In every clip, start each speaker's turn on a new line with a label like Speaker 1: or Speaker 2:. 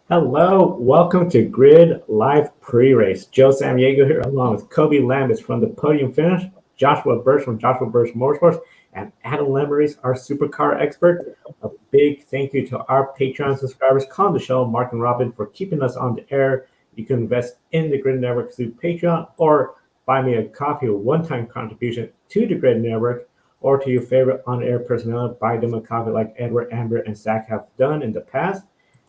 Speaker 1: Hello, welcome to Grid Live Pre-Race. Joe Samyago here, along with Kobe Lambis from the Podium Finish, Joshua Burst from Joshua Burst Motorsports, and Adam Lemberys, our supercar expert. A big thank you to our Patreon subscribers, calling the show, Mark and Robin, for keeping us on the air. You can invest in the Grid Network through Patreon or buy me a coffee or one-time contribution to the Grid Network, or to your favorite on-air personnel, buy them a coffee like Edward, Amber, and Zach have done in the past.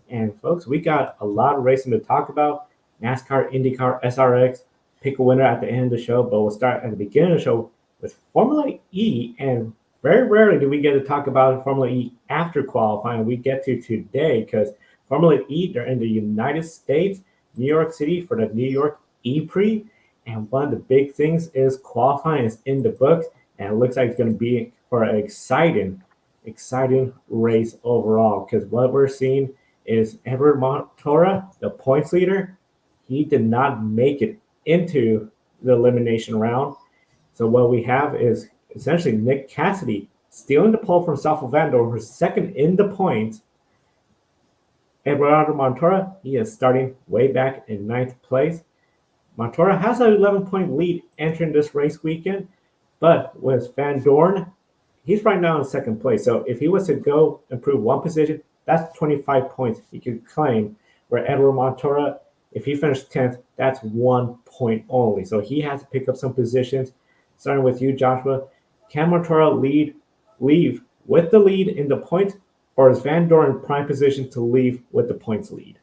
Speaker 1: And folks, we got a lot of racing to talk about. NASCAR, INDYCAR, SRX, pick a winner at the end of the show, but we'll start at the beginning of the show with Formula E. And very rarely do we get to talk about Formula E after qualifying. We get to today because Formula E, they're in the United States, New York City for the New York E-Prix. And one of the big things is qualifying is in the books, and it looks like it's going to be for an exciting race overall because what we're seeing is Edward Mortara, the points leader. He did not make it into the elimination round. So what we have is essentially Nick Cassidy stealing the pole from Stoffel Vandoorne, who's second in the points. Eduardo Mortara, he is starting way back in ninth place. Mortara has an 11-point lead entering this race weekend, but with Vandoorne, he's right now in second place. So if he was to go improve one position, that's 25 points he could claim. Where Edward Mortara, if he finished 10th, that's 1 point only. So he has to pick up some positions. Starting with you, Joshua. Can Mortara leave with the lead in the points, or is Vandoorne in prime position to leave with the points lead?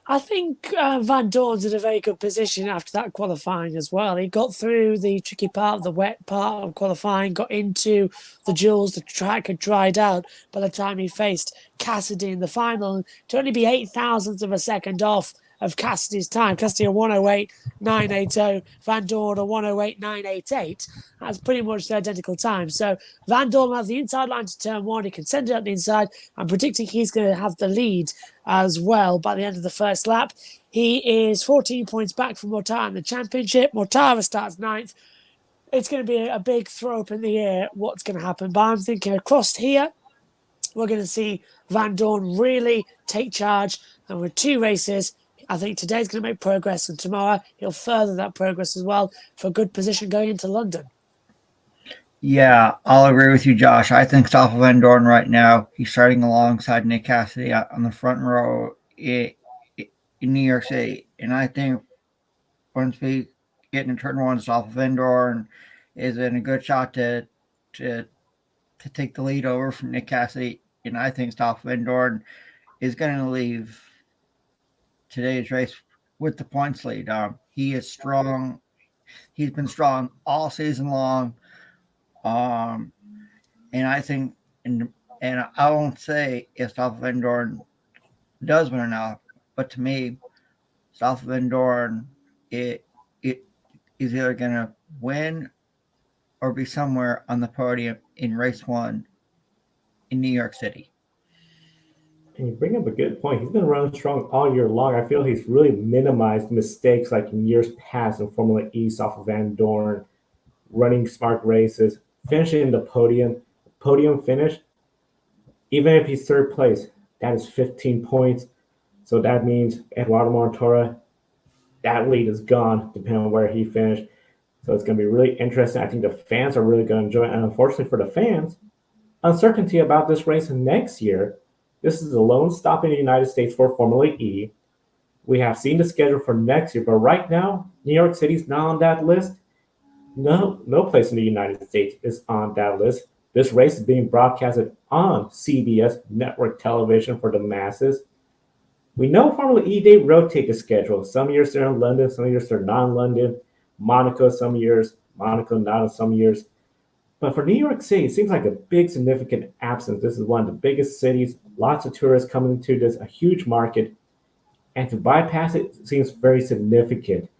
Speaker 2: I think Van Dorn's in a very good position after that qualifying as well. He got through the tricky part, the wet part of qualifying, got into the duels. The track had dried out by the time he faced Cassidy in the final. To only be 8,000ths of a second off of Cassidy's time, Cassidy a 108.980, Van Dorn a 108.988. That's pretty much the identical time. So Van Dorn has the inside line to turn one. He can send it up the inside. I'm predicting he's going to have the lead as well by the end of the first lap. He is 14 points back from Mortara in the championship. Mortara starts ninth. It's going to be a big throw up in the air what's going to happen. But I'm thinking across here, we're going to see Van Dorn really take charge. And with two races, I think today's going to make progress, and tomorrow he'll further that progress as well for a good position going into London.
Speaker 3: Yeah, I'll agree with you, Josh. I think Stoffel Vandoorne right now, he's starting alongside Nick Cassidy on the front row in New York City. And I think once we get into turn one, Stoffel Vandoorne is in a good shot to take the lead over from Nick Cassidy. And I think Stoffel Vandoorne is going to leave today's race with the points lead. He is strong. He's been strong all season long. And I think, and I won't say if Stoffel Vandoorne does win or not, but to me, Stoffel Vandoorne it is either going to win or be somewhere on the podium in race one in New York City.
Speaker 1: And you bring up a good point. He's been running strong all year long. I feel he's really minimized mistakes like in years past in Formula E, Stoffel Vandoorne, running smart races, finishing the podium finish. Even if he's third place, that is 15 points. So that means Eduardo Mortara, that lead is gone, depending on where he finished. So it's going to be really interesting. I think the fans are really going to enjoy it. And unfortunately for the fans, uncertainty about this race next year. This is the lone stop in the United States for Formula E. We have seen the schedule for next year, but right now, New York City's not on that list. No place in the United States is on that list. This race is being broadcasted on CBS network television for the masses. We know Formula E, they rotate the schedule. Some years they're in London, some years they're not in London. Monaco some years, Monaco not in some years. But for New York City, it seems like a big significant absence. This is one of the biggest cities, lots of tourists coming into this, a huge market. And to bypass it seems very significant.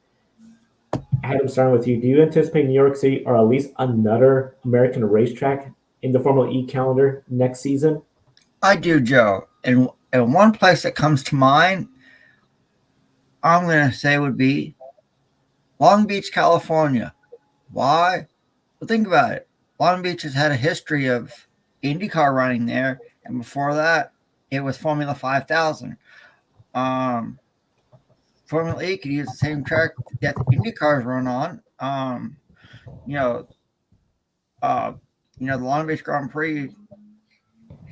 Speaker 1: Adam, starting with you, do you anticipate New York City or at least another American racetrack in the Formula E calendar next season?
Speaker 3: I do, Joe. And one place that comes to mind, I'm going to say would be Long Beach, California. Why? Well, think about it. Long Beach has had a history of IndyCar running there, and before that, it was Formula 5000. Formula E could use the same track that the Indy cars run on. You know, the Long Beach Grand Prix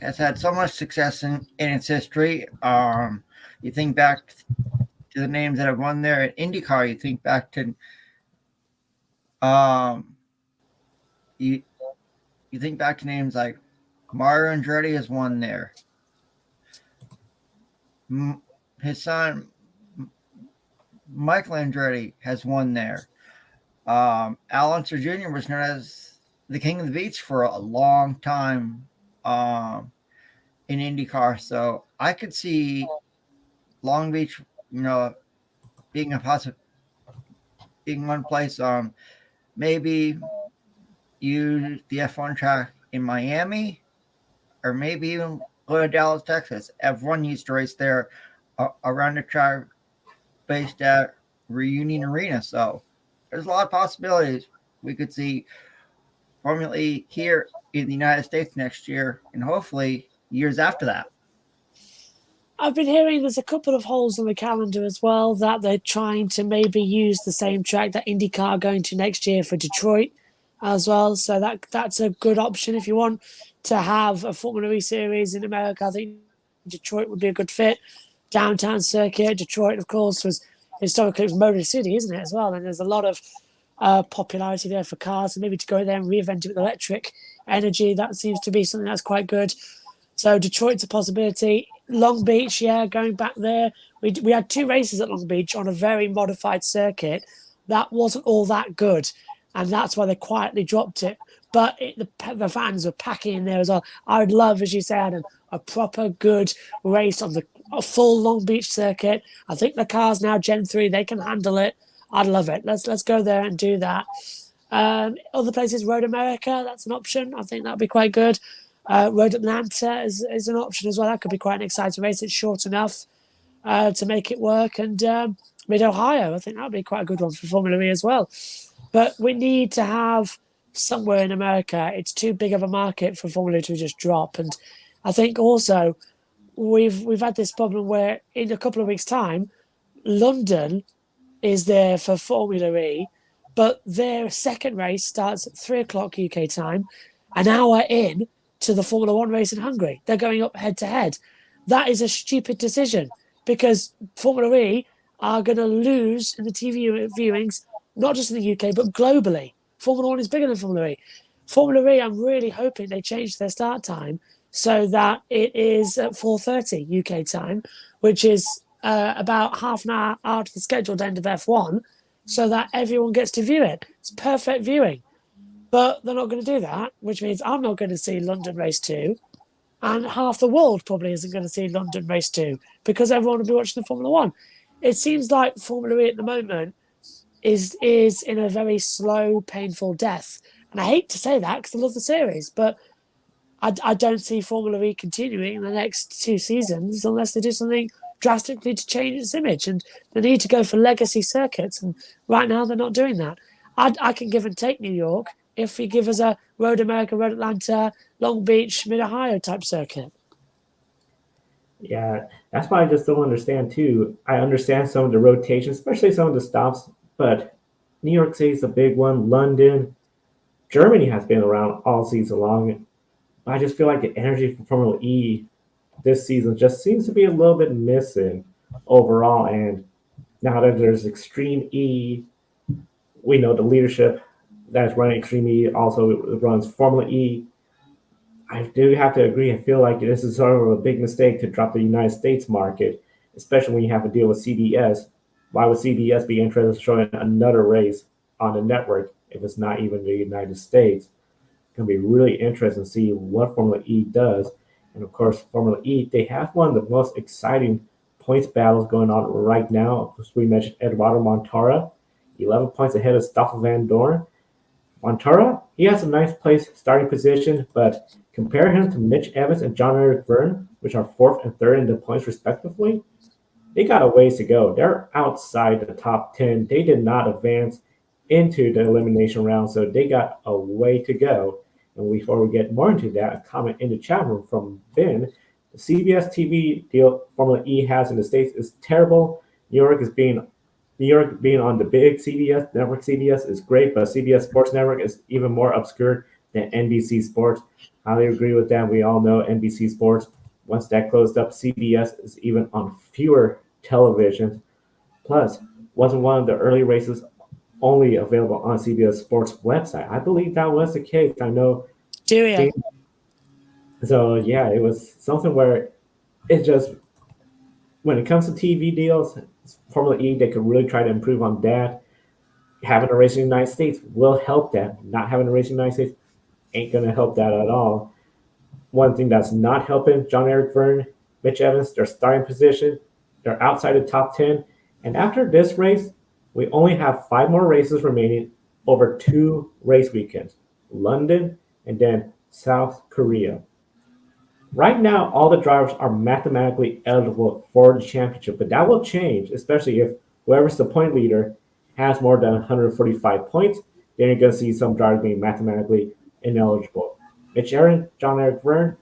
Speaker 3: has had so much success in its history. You think back to the names that have won there at IndyCar. You think back to you think back to names like Mario Andretti has won there. His son Michael Andretti has won there. Al Unser Jr. was known as the King of the Beach for a long time in IndyCar. So I could see Long Beach, being being one place. Maybe use the F1 track in Miami, or maybe even go to Dallas, Texas. F1 used to race there around the track based at Reunion Arena. So there's a lot of possibilities. We could see Formula E here in the United States next year, and hopefully years after that.
Speaker 2: I've been hearing there's a couple of holes on the calendar as well, that they're trying to maybe use the same track that IndyCar are going to next year for Detroit as well. So that's a good option if you want to have a Formula E series in America. I think Detroit would be a good fit. Downtown circuit. Detroit, of course, was historically Motor City, isn't it, as well? And there's a lot of popularity there for cars, and maybe to go there and reinvent it with electric energy, that seems to be something that's quite good. So Detroit's a possibility. Long Beach, yeah, going back there. We had 2 races at Long Beach on a very modified circuit. That wasn't all that good, and that's why they quietly dropped it. But the fans were packing in there as well. I would love, as you say, Adam, a proper good race on a full Long Beach circuit. I think the car's now Gen 3. They can handle it. I'd love it. Let's go there and do that. Other places, Road America, that's an option. I think that'd be quite good. Road Atlanta is an option as well. That could be quite an exciting race. It's short enough to make it work. And Mid-Ohio, I think that would be quite a good one for Formula E as well. But we need to have somewhere in America. It's too big of a market for Formula E to just drop. And I think also we've had this problem where in a couple of weeks' time, London is there for Formula E, but their second race starts at 3:00 UK time, an hour in to the Formula One race in Hungary. They're going up head to head. That is a stupid decision because Formula E are going to lose in the TV viewings, not just in the UK, but globally. Formula One is bigger than Formula E. Formula E, I'm really hoping they change their start time so that it is at 4:30 UK time, which is about half an hour out of the scheduled end of F1, so that everyone gets to view it. It's perfect viewing. But they're not going to do that, which means I'm not going to see London Race 2, and half the world probably isn't going to see London Race 2 because everyone will be watching the Formula 1. It seems like Formula E at the moment is in a very slow, painful death. And I hate to say that because I love the series, but I don't see Formula E continuing in the next 2 seasons unless they do something drastically to change its image. And they need to go for legacy circuits. And right now they're not doing that. I can give and take New York if you give us a Road America, Road Atlanta, Long Beach, Mid-Ohio type circuit.
Speaker 1: Yeah, that's why I just don't understand too. I understand some of the rotation, especially some of the stops, but New York City is a big one. London, Germany has been around all season long. I just feel like the energy from Formula E this season just seems to be a little bit missing overall. And now that there's Extreme E, we know the leadership that's running Extreme E also runs Formula E. I do have to agree. I feel like this is sort of a big mistake to drop the United States market, especially when you have to deal with CBS. Why would CBS be interested in showing another race on the network if it's not even the United States? It's going to be really interesting to see what Formula E does. And of course, Formula E, they have one of the most exciting points battles going on right now. As we mentioned, Eduardo Mortara, 11 points ahead of Stoffel Van Dorn. Mortara, he has a nice place starting position, but compare him to Mitch Evans and John-Eric Vergne, which are 4th and 3rd in the points respectively. They got a ways to go. They're outside the top 10. They did not advance into the elimination round, so they got a way to go. And before we get more into that, a comment in the chat room from Ben The CBS TV deal Formula E has in the States is terrible. New York being on the big CBS network. CBS is great, but CBS Sports Network is even more obscure than NBC Sports. Highly agree with that. We all know NBC Sports. Once that closed up, CBS is even on fewer televisions. Plus, wasn't one of the early races only available on CBS Sports website. I believe that was the case. I know.
Speaker 2: Do you?
Speaker 1: So yeah, it was something where it just when it comes to TV deals, Formula E they could really try to improve on that. Having a race in the United States will help that. Not having a race in the United States ain't gonna help that at all. One thing that's not helping John Eric Verne, Mitch Evans, their starting position, they're outside the top 10. And after this race, we only have 5 more races remaining over 2 race weekends London and then South Korea. Right now, all the drivers are mathematically eligible for the championship, but that will change, especially if whoever's the point leader has more than 145 points. Then you're going to see some drivers being mathematically ineligible. Mitch Aaron, John Eric Verne,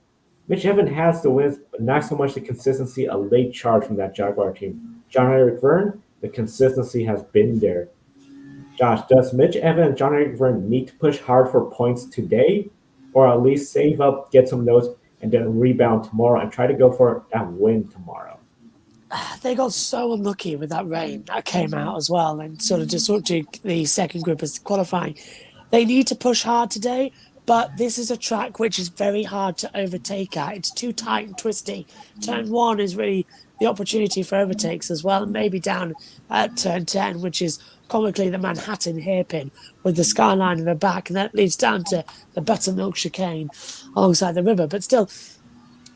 Speaker 1: Mitch Evans has the wins, but not so much the consistency, a late charge from that Jaguar team. John Eric Verne, the consistency has been there. Josh, does Mitch Evans and John Eric Verne need to push hard for points today, or at least save up, get some notes, and then rebound tomorrow and try to go for that win tomorrow?
Speaker 2: They got so unlucky with that rain that came out as well and sort of disrupted the second group as qualifying. They need to push hard today, but this is a track which is very hard to overtake at. It's too tight and twisty. Turn 1 is really the opportunity for overtakes as well, and maybe down at turn 10, which is comically the Manhattan hairpin with the skyline in the back, and that leads down to the buttermilk chicane alongside the river. But still,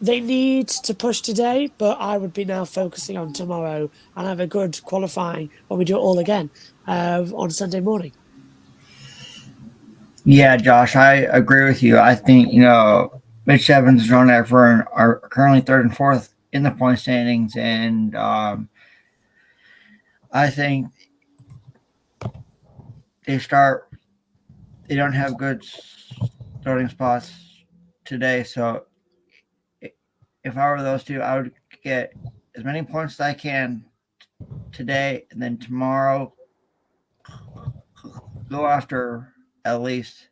Speaker 2: they need to push today, but I would be now focusing on tomorrow and have a good qualifying when we do it all again on Sunday morning.
Speaker 3: Yeah, Josh, I agree with you. I think, Mitch Evans and John Everett are currently 3rd and 4th in the point standings. And I think they don't have good starting spots today. So if I were those two, I would get as many points as I can today. And then tomorrow, go after at least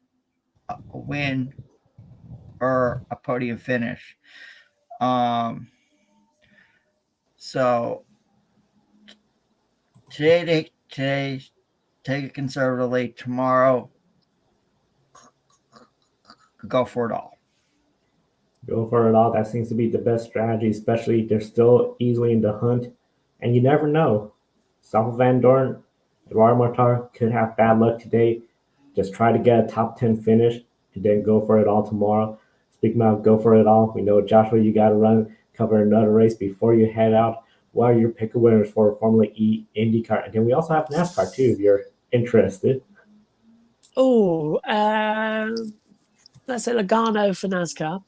Speaker 3: a win or a podium finish. So today, take it conservatively. Tomorrow, go for it all.
Speaker 1: Go for it all. That seems to be the best strategy, especially they're still easily in the hunt. And you never know. Stoffel Van Dorn, Eduardo Mortara could have bad luck today. Just try to get a top 10 finish and then go for it all tomorrow. Speaking of go for it all, we know, Joshua, you got to cover another race before you head out. What are your pick winners for Formula E, INDYCAR? And then we also have NASCAR, too, if you're interested.
Speaker 2: Oh, let's say Logano for NASCAR.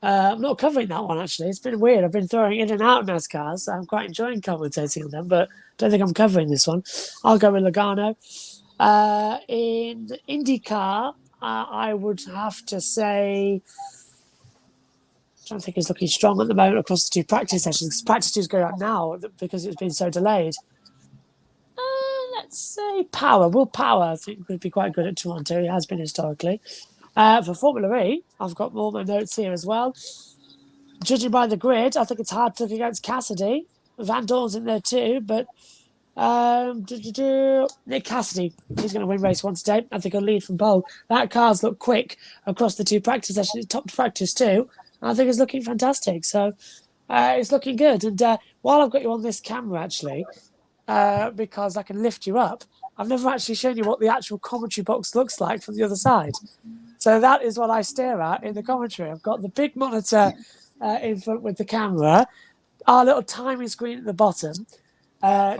Speaker 2: I'm not covering that one, actually. It's been weird. I've been throwing in and out of NASCAR, so I'm quite enjoying commentating on them, but don't think I'm covering this one. I'll go with Logano. In INDYCAR, I would have to say, I don't think he's looking strong at the moment across the 2 practice sessions. Practice 2's going out now because it's been so delayed. Let's say Power. Will Power, I think, would be quite good at Toronto. He has been historically. For Formula E, I've got all my notes here as well. Judging by the grid, I think it's hard to look against Cassidy. Van Dorn's in there too, but Nick Cassidy, he's going to win race 1 today. I think he'll lead from pole. That car's looked quick across the 2 practice sessions. It topped practice 2. I think it's looking fantastic. So it's looking good. And while I've got you on this camera, actually, because I can lift you up, I've never actually shown you what the actual commentary box looks like from the other side. So that is what I stare at in the commentary. I've got the big monitor in front with the camera, our little timing screen at the bottom,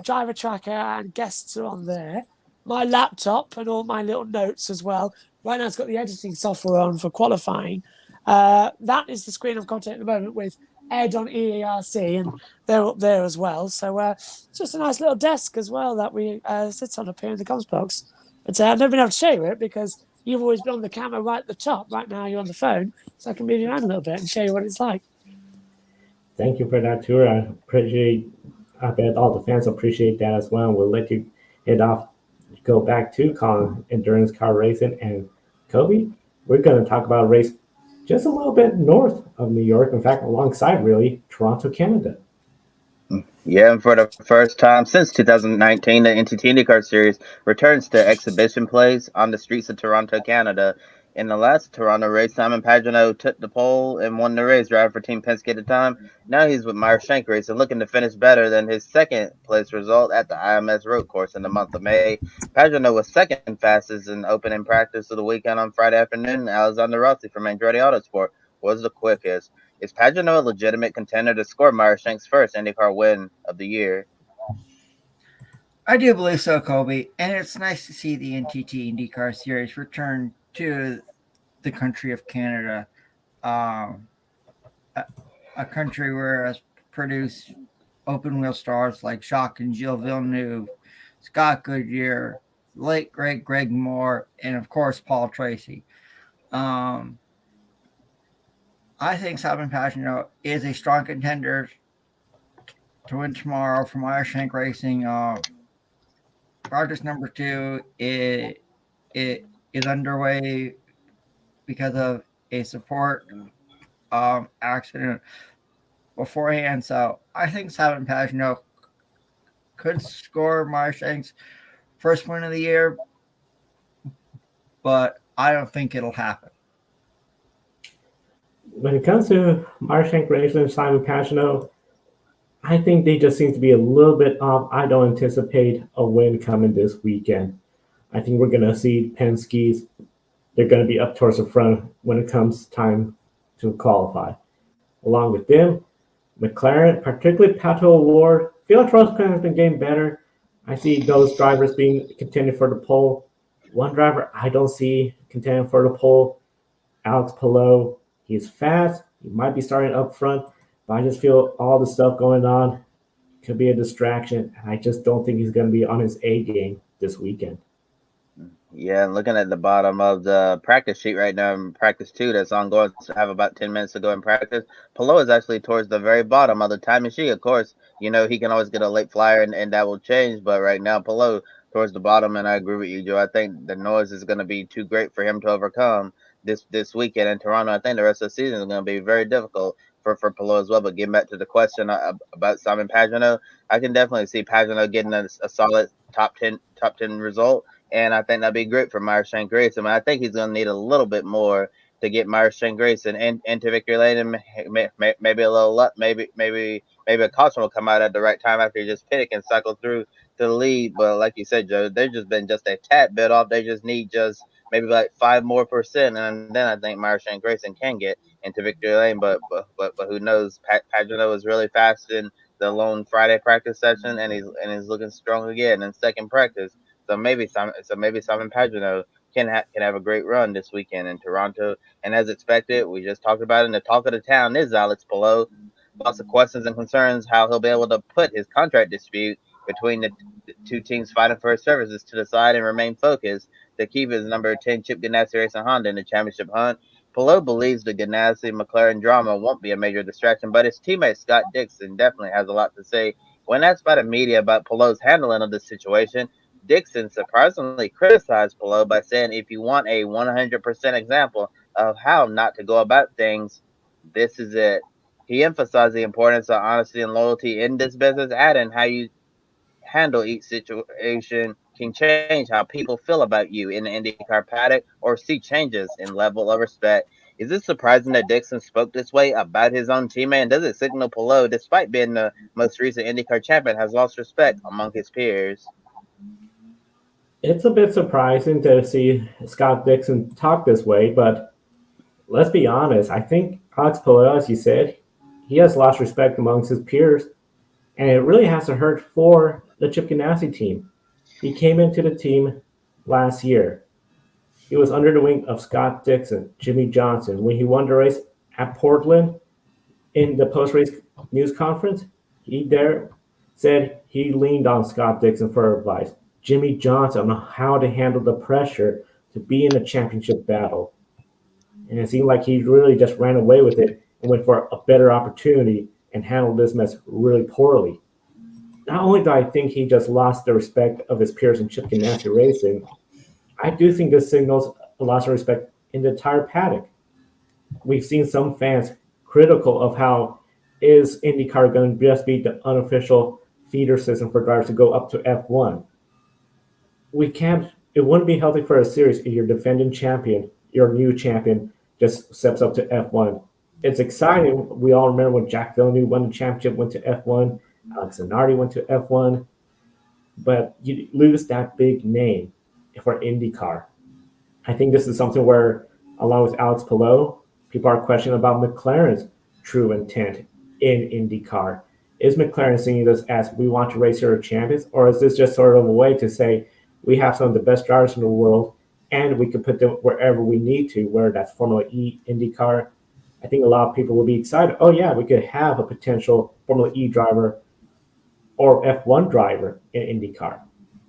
Speaker 2: driver tracker and guests are on there, my laptop and all my little notes as well. Right now it's got the editing software on for qualifying. That is the screen I'm commentating at the moment with Ed on EARC, and they're up there as well. So it's just a nice little desk as well that we sit on up here in the comms box. But I've never been able to show you it because you've always been on the camera right at the top. Right now you're on the phone, so I can move you around a little bit and show you what it's like.
Speaker 1: Thank you for that tour. I bet all the fans appreciate that as well. We'll let you head off, go back to Colin endurance car racing and Kobe. We're going to talk about a race just a little bit north of New York. In fact, alongside really Toronto, Canada.
Speaker 4: Yeah, and for the first time since 2019, the NTT IndyCar Series returns to exhibition plays on the streets of Toronto, Canada. In the last Toronto race, Simon Pagenaud took the pole and won the race, driving for Team Penske at the time. Now he's with Meyer Shank Racing, looking to finish better than his second place result at the IMS road course in the month of May. Pagenaud was second fastest in opening practice of the weekend on Friday afternoon. Alexander Rossi from Andretti Autosport was the quickest. Is Pagenaud a legitimate contender to score Meyer Shank's first IndyCar win of the year?
Speaker 3: I do believe so, Kobe, and it's nice to see the NTT IndyCar Series return to the country of Canada, um, a country where has produced open wheel stars like Jacques and Gilles Villeneuve, Scott Goodyear, late great Greg Moore, and of course Paul Tracy. Um, I think Simon Pagenaud is a strong contender to win tomorrow from Shank Racing. Project number two it is underway because of a support accident beforehand. So I think Simon Pagenaud could score Shank's first win of the year, but I don't think it'll happen.
Speaker 1: When it comes to Marshank Racing and Simon Pagenaud, I think they just seem to be a little bit off. I don't anticipate a win coming this weekend. I think we're going to see Penske's. They're going to be up towards the front when it comes time to qualify. Along with them, McLaren, particularly Pato Award, Felix Roscoe has been getting better. I see those drivers being contended for the pole. One driver I don't see contending for the pole, Alex Palou. He's fast. He might be starting up front, but I just feel all the stuff going on could be a distraction. And I just don't think he's going to be on his A game this weekend.
Speaker 4: Yeah, and looking at the bottom of the practice sheet right now, in practice two that's ongoing, so have about 10 minutes to go in practice. Palou is actually towards the very bottom of the timing sheet. Of course, he can always get a late flyer and that will change. But right now, Palou towards the bottom, and I agree with you, Joe. I think the noise is going to be too great for him to overcome this weekend in Toronto. I think the rest of the season is going to be very difficult for Palou as well. But getting back to the question about Simon Pagenaud, I can definitely see Pagenaud getting a solid top ten result. And I think that'd be great for Meyer Shank Grayson. I think he's going to need a little bit more to get Meyer Shank Grayson into victory lane, and maybe a little luck, maybe a caution will come out at the right time after he just pit and cycle through to the lead. But like you said, Joe, they've just been just a tad bit off. They just need just maybe like 5% more, and then I think Meyer Shank Grayson can get into victory lane. But who knows? Pagenaud is really fast in the lone Friday practice session, and he's looking strong again in second practice. So maybe Simon Pagenaud can have a great run this weekend in Toronto. And as expected, we just talked about it. And the talk of the town is Alex Palou. Lots of questions and concerns how he'll be able to put his contract dispute between the two teams fighting for his services to the side and remain focused to keep his number 10 Chip Ganassi racing Honda in the championship hunt. Palou believes the Ganassi McLaren drama won't be a major distraction, but his teammate Scott Dixon definitely has a lot to say. When asked by the media about Palou's handling of the situation, Dixon surprisingly criticized Palou by saying, if you want a 100% example of how not to go about things, this is it. He emphasized the importance of honesty and loyalty in this business, adding how you handle each situation can change how people feel about you in the IndyCar paddock or see changes in level of respect. Is it surprising that Dixon spoke this way about his own teammate? And does it signal Palou, despite being the most recent IndyCar champion, has lost respect among his peers?
Speaker 1: It's a bit surprising to see Scott Dixon talk this way, but let's be honest. I think Alex Palou, as you said, he has lost respect amongst his peers, and it really has to hurt for the Chip Ganassi team. He came into the team last year. He was under the wing of Scott Dixon, Jimmy Johnson. When he won the race at Portland in the post-race news conference, he there said he leaned on Scott Dixon for advice. Jimmy Johnson on how to handle the pressure to be in a championship battle. And it seemed like he really just ran away with it and went for a better opportunity and handled this mess really poorly. Not only do I think he just lost the respect of his peers in Chip Ganassi racing, I do think this signals a loss of respect in the entire paddock. We've seen some fans critical of how is IndyCar going to just be the unofficial feeder system for drivers to go up to F1. We can't. It wouldn't be healthy for a series if your defending champion, your new champion, just steps up to F1. It's exciting. We all remember when Jack Villeneuve won the championship, went to F1. Alex Zanardi went to F1, but you lose that big name for IndyCar. I think this is something where, along with Alex Palou, people are questioning about McLaren's true intent in IndyCar. Is McLaren seeing this as we want to race here champions, or is this just sort of a way to say we have some of the best drivers in the world and we can put them wherever we need to, whether that's Formula E, IndyCar? I think a lot of people will be excited. Oh, yeah, we could have a potential Formula E driver or F1 driver in IndyCar.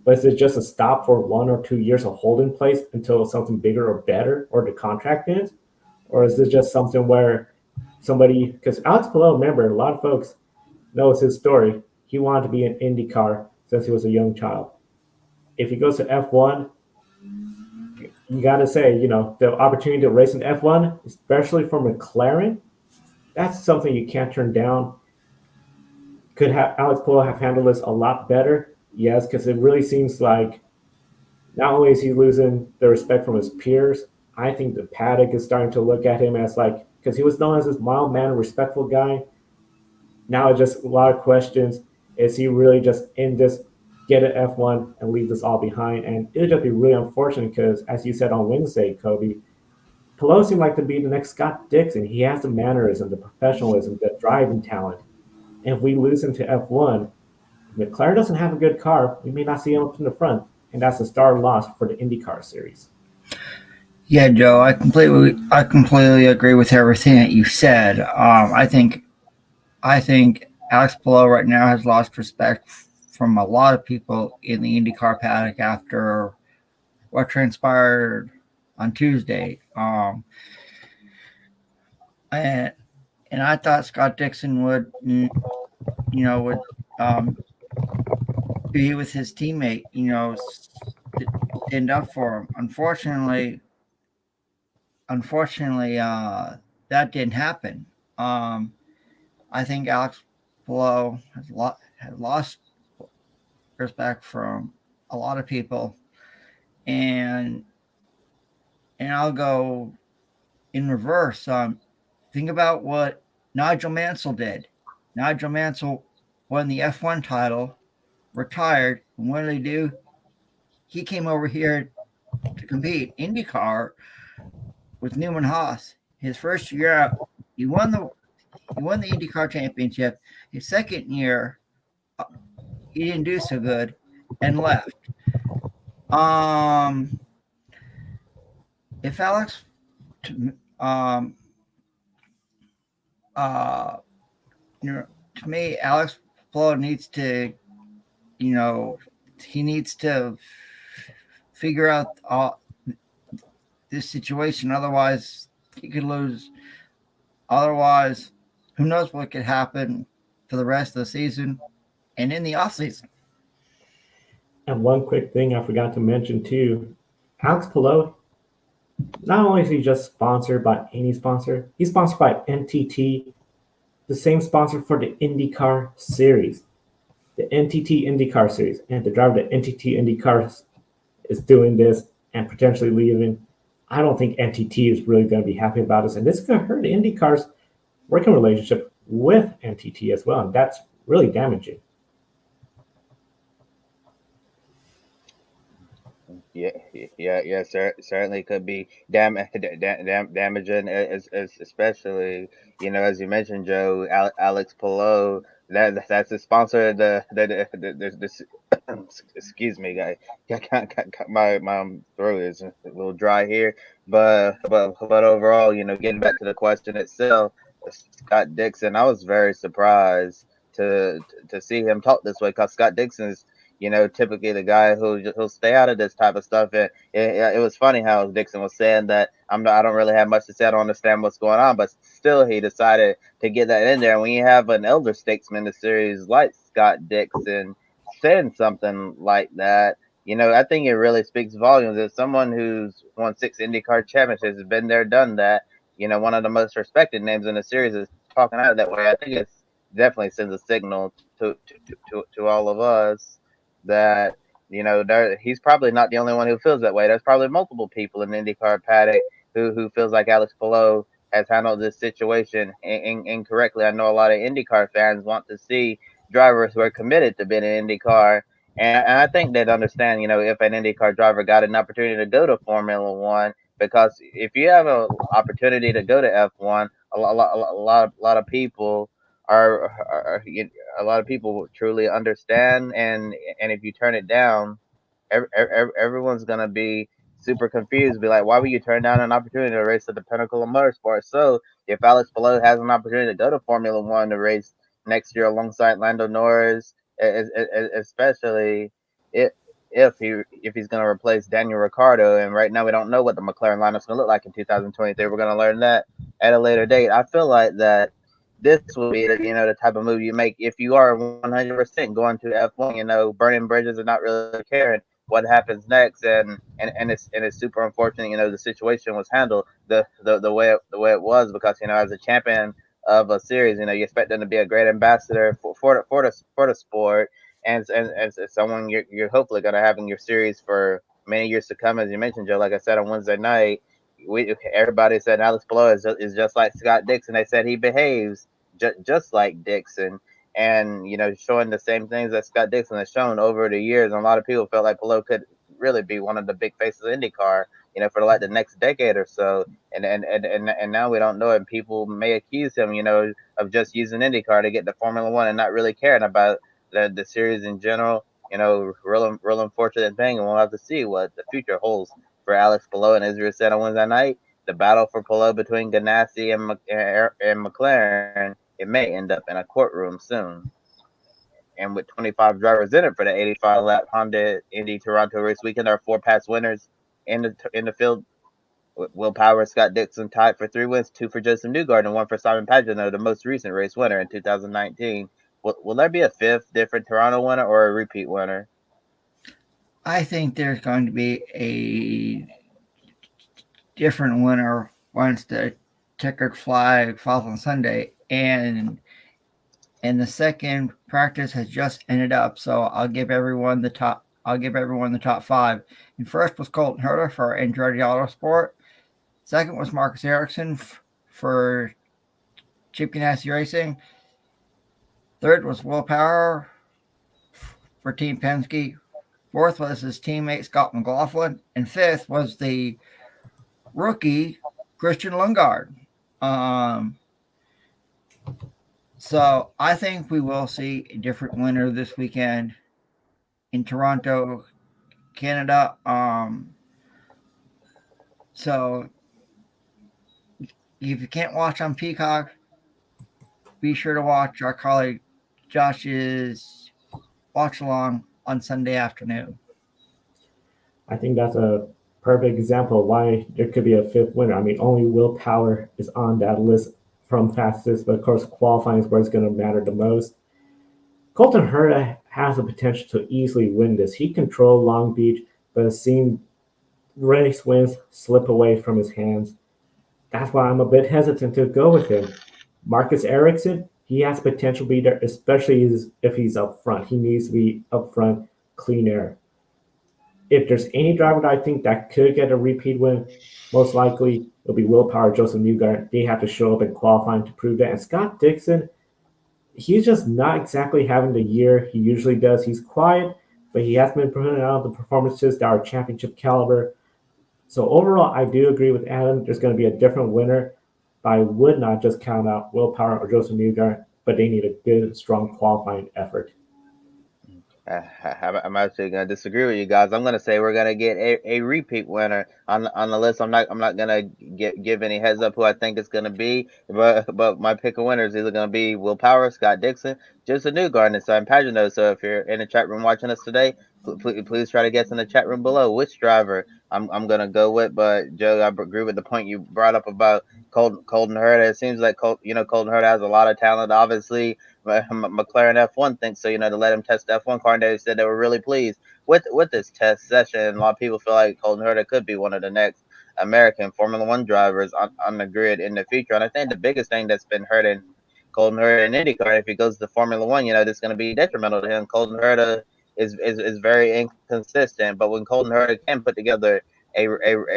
Speaker 1: But is it just a stop for 1 or 2 years of holding place until something bigger or better or the contract ends? Or is this just something where somebody, because Alex Palou, remember, a lot of folks knows his story. He wanted to be in IndyCar since he was a young child. If he goes to F1, you got to say, the opportunity to race in F1, especially for McLaren, that's something you can't turn down. Could have Alex Palou have handled this a lot better? Yes, because it really seems like not only is he losing the respect from his peers, I think the paddock is starting to look at him as like, because he was known as this mild-mannered, respectful guy. Now it's just a lot of questions. Is he really just in this, get an F1 and leave this all behind? And it would just be really unfortunate because, as you said on Wednesday, Kobe, Palou seemed like to be the next Scott Dixon. He has the mannerism, the professionalism, the driving talent. And if we lose him to F1, McLaren doesn't have a good car. We may not see him up in the front, and that's a star loss for the IndyCar series.
Speaker 3: Yeah, Joe, I completely agree with everything that you said. I think Alex Palou right now has lost respect from a lot of people in the IndyCar paddock after what transpired on Tuesday. And I thought Scott Dixon would be with his teammate, stand up for him. Unfortunately, that didn't happen. I think Alex Palou has lost respect from a lot of people, and I'll go in reverse. Think about what Nigel Mansell did. Nigel Mansell won the F1 title, retired, and what did he do? He came over here to compete IndyCar with Newman Haas. His first year out, he won the IndyCar championship. His second year, he didn't do so good and left. If Alex, to me, Alex Palou needs to, he needs to figure out this situation. Otherwise, he could lose. Otherwise, who knows what could happen for the rest of the season and in the offseason.
Speaker 1: And one quick thing I forgot to mention too, Alex Palou, not only is he just sponsored by any sponsor, he's sponsored by NTT, the same sponsor for the IndyCar Series. The NTT IndyCar Series. And the driver of the NTT IndyCar is doing this and potentially leaving. I don't think NTT is really going to be happy about this. And this is going to hurt IndyCar's working relationship with NTT as well. And that's really damaging.
Speaker 4: Yeah. Certainly could be damaging, especially as you mentioned, Joe, Alex Palou. That's the sponsor. The excuse me, guy. My throat is a little dry here, but overall, getting back to the question itself, Scott Dixon, I was very surprised to see him talk this way because Scott Dixon is typically the guy who'll stay out of this type of stuff. And it was funny how Dixon was saying that I don't really have much to say. I don't understand what's going on, but still, he decided to get that in there. And when you have an elder statesman in the series like Scott Dixon saying something like that, I think it really speaks volumes. As someone who's won 6 IndyCar championships, has been there, done that, one of the most respected names in the series is talking out that way. I think it's definitely sends a signal to all of us that he's probably not the only one who feels that way. There's probably multiple people in the IndyCar paddock who feels like Alex Palou has handled this situation incorrectly. I know a lot of IndyCar fans want to see drivers who are committed to being in IndyCar, and I think they'd understand, if an IndyCar driver got an opportunity to go to Formula One, because if you have an opportunity to go to F1, a lot of people a lot of people truly understand, and if you turn it down, everyone's gonna be super confused, be like, why would you turn down an opportunity to race at the pinnacle of motorsport? So if Alex Palou has an opportunity to go to Formula One to race next year alongside Lando Norris, especially if he's going to replace Daniel Ricciardo, and right now we don't know what the McLaren lineup's going to look like in 2023. We're going to learn that at a later date. I feel like that this will be the type of move you make if you are 100% going to F1. Burning bridges and not really caring what happens next, and it's super unfortunate. The situation was handled the way it was, because as a champion of a series, you expect them to be a great ambassador for the sport, and as someone you're hopefully going to have in your series for many years to come. As you mentioned, Joe, like I said on Wednesday night, everybody said Alex Palou is just like Scott Dixon. They said he behaves just like Dixon, and showing the same things that Scott Dixon has shown over the years. And a lot of people felt like Palou could really be one of the big faces of IndyCar, for like the next decade or so. And now we don't know, and people may accuse him, of just using IndyCar to get to Formula One and not really caring about the series in general. Real unfortunate thing, and we'll have to see what the future holds for Alex Palou. And as you said on Wednesday night, the battle for Palou between Ganassi and McLaren, it may end up in a courtroom soon. And with 25 drivers in it for the 85 lap Honda Indy Toronto race weekend, there are 4 past winners in the field. Will Power and Scott Dixon tied for 3 wins, 2 for Joseph Newgarden, and 1 for Simon Pagenaud, the most recent race winner in 2019. Will there be a 5th different Toronto winner or a repeat winner?
Speaker 3: I think there's going to be a different winner once the checkered flag falls on Sunday, and the second practice has just ended up. So I'll give everyone the top 5. And first was Colton Herta for Andretti Autosport. Second was Marcus Ericsson for Chip Ganassi Racing. Third was Will Power for Team Penske. Fourth was his teammate Scott McLaughlin. And fifth was the rookie Christian Lundgaard. So I think we will see a different winner this weekend in Toronto, Canada. So if you can't watch on Peacock, be sure to watch our colleague Josh's watch along on Sunday afternoon.
Speaker 1: I think that's a perfect example of why there could be a 5th winner. I mean, only Will Power is on that list from fastest, but of course, qualifying is where it's going to matter the most. Colton Herta has the potential to easily win this. He controlled Long Beach, but has seen race wins slip away from his hands. That's why I'm a bit hesitant to go with him. Marcus Ericsson, he has potential to be there, especially if he's up front. He needs to be up front, clean air. If there's any driver that I think that could get a repeat win, most likely it'll be Will Power, Joseph Newgarden. They have to show up in qualifying to prove that. And Scott Dixon, he's just not exactly having the year he usually does. He's quiet, but he has been putting out the performances that are championship caliber. So overall, I do agree with Adam. There's going to be a different winner, but I would not just count out Will Power or Joseph Newgarden, but they need a good, strong qualifying effort.
Speaker 4: I'm actually going to disagree with you guys. I'm going to say we're going to get a repeat winner on the list. I'm not going to give any heads up who I think it's going to be, but my pick of winners is either going to be Will Power, Scott Dixon, Joseph Newgarden, and Simon Pagenaud. So if you're in the chat room watching us today, Please try to guess in the chat room below which driver I'm gonna go with. But Joe, I agree with the point you brought up about Colton Herta. It seems like Colton Herta has a lot of talent. Obviously, McLaren F1 thinks so. To let him test the F1 car, and they said they were really pleased with this test session. A lot of people feel like Colton Herta could be one of the next American Formula One drivers on the grid in the future. And I think the biggest thing that's been hurting Colton Herta in IndyCar, if he goes to Formula One, this is going to be detrimental to him. Colton Herta is very inconsistent, but when Colton Herta can put together a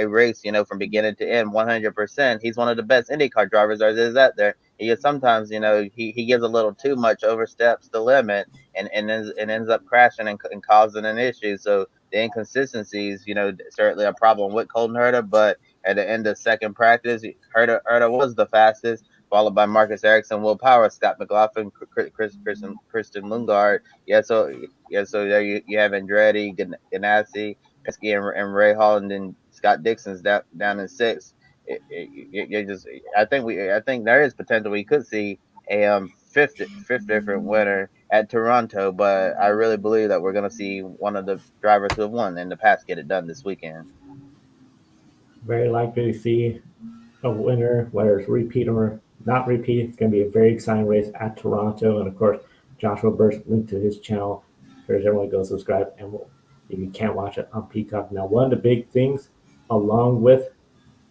Speaker 4: race, from beginning to end, 100%, he's one of the best IndyCar drivers there is out there. Sometimes, he gives a little too much, oversteps the limit, and ends up crashing and causing an issue. So the inconsistencies, certainly a problem with Colton Herta. But at the end of second practice, Herta was the fastest, followed by Marcus Ericsson, Will Power, Scott McLaughlin, Kristen Lundgaard. So there you have Andretti, Ganassi, Penske, and Ray Hall, and then Scott Dixon's down in sixth. I think there is potential we could see a fifth different winner at Toronto, but I really believe that we're going to see one of the drivers who have won in the past get it done this weekend.
Speaker 1: Very likely to see a winner, whether it's repeat or not repeat. It's going to be a very exciting race at Toronto. And of course, Joshua Burst linked to his channel. There's everyone go subscribe. And if you can't watch it on Peacock. Now, one of the big things, along with,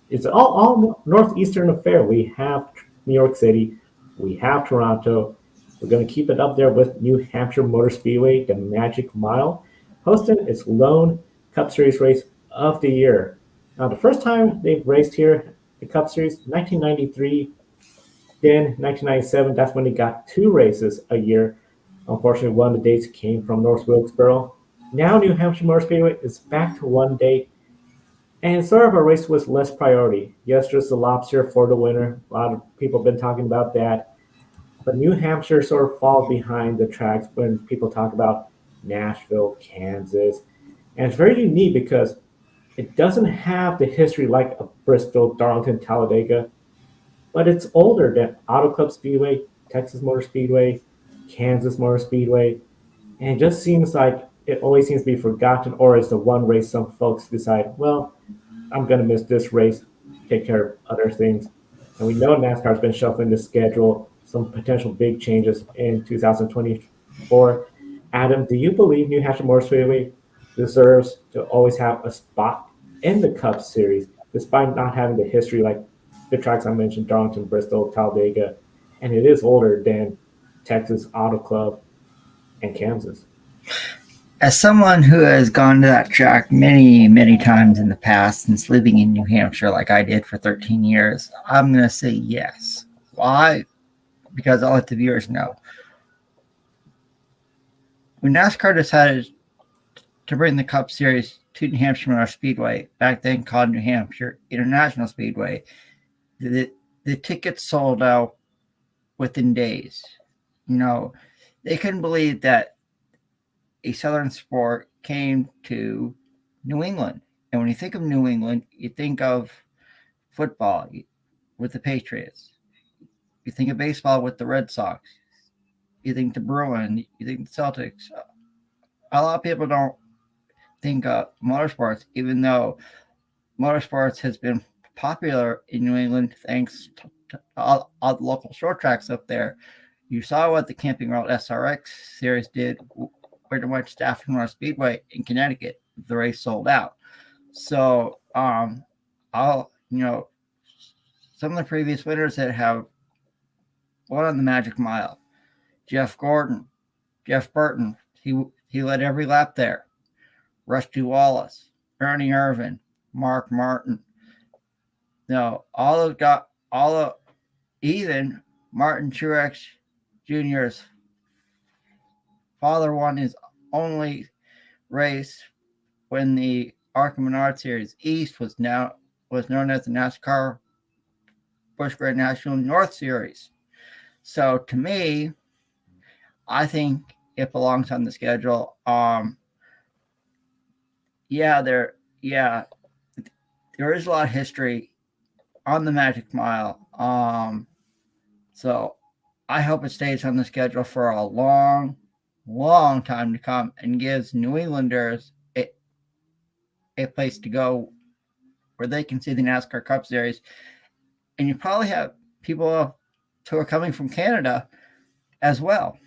Speaker 1: it's all Northeastern affair. We have New York City. We have Toronto. We're going to keep it up there with New Hampshire Motor Speedway, the Magic Mile, hosting its lone Cup Series race of the year. Now, the first time they've raced here, the Cup Series, 1993, then 1997, that's when they got 2 races a year. Unfortunately, one of the dates came from North Wilkesboro. Now New Hampshire Motor Speedway is back to 1 date, and it's sort of a race with less priority. Yes, just the lobster for the winner. A lot of people have been talking about that. But New Hampshire sort of falls behind the tracks when people talk about Nashville, Kansas. And it's very unique because it doesn't have the history like a Bristol, Darlington, Talladega, but it's older than Auto Club Speedway, Texas Motor Speedway, Kansas Motor Speedway, and it just seems like it always seems to be forgotten, or it's the one race some folks decide, well, I'm going to miss this race, take care of other things. And we know NASCAR's been shuffling the schedule, some potential big changes in 2024. Adam, do you believe New Hampshire Motor Speedway deserves to always have a spot in the Cup Series, despite not having the history like the tracks I mentioned, Darlington, Bristol, Talladega, and it is older than Texas Auto Club and Kansas?
Speaker 3: As someone who has gone to that track many, many times in the past since living in New Hampshire like I did for 13 years, I'm going to say yes. Why? Because I'll let the viewers know. When NASCAR decided to bring the Cup Series to New Hampshire Motor Speedway, back then called New Hampshire International Speedway, the tickets sold out within days. They couldn't believe that a Southern sport came to New England. And when you think of New England, you think of football with the Patriots. You think of baseball with the Red Sox. You think the Bruins. You think the Celtics. A lot of people don't think of motorsports, even though motorsports has been popular in New England thanks to all the local short tracks up there. You saw what the Camping World SRX series did pretty much Stafford Motor Speedway in Connecticut. The race sold out. So, some of the previous winners that have won on the Magic Mile, Jeff Burton, he led every lap there. Rusty Wallace, Ernie Irvin, Mark Martin. Even Martin Truex Jr.'s father won his only race when the ARCA Menard Series East was known as the NASCAR Busch Grand National North Series. So to me, I think it belongs on the schedule. There is a lot of history on the Magic Mile. So I hope it stays on the schedule for a long, long time to come and gives New Englanders a place to go where they can see the NASCAR Cup Series. And you probably have people who are coming from Canada as well.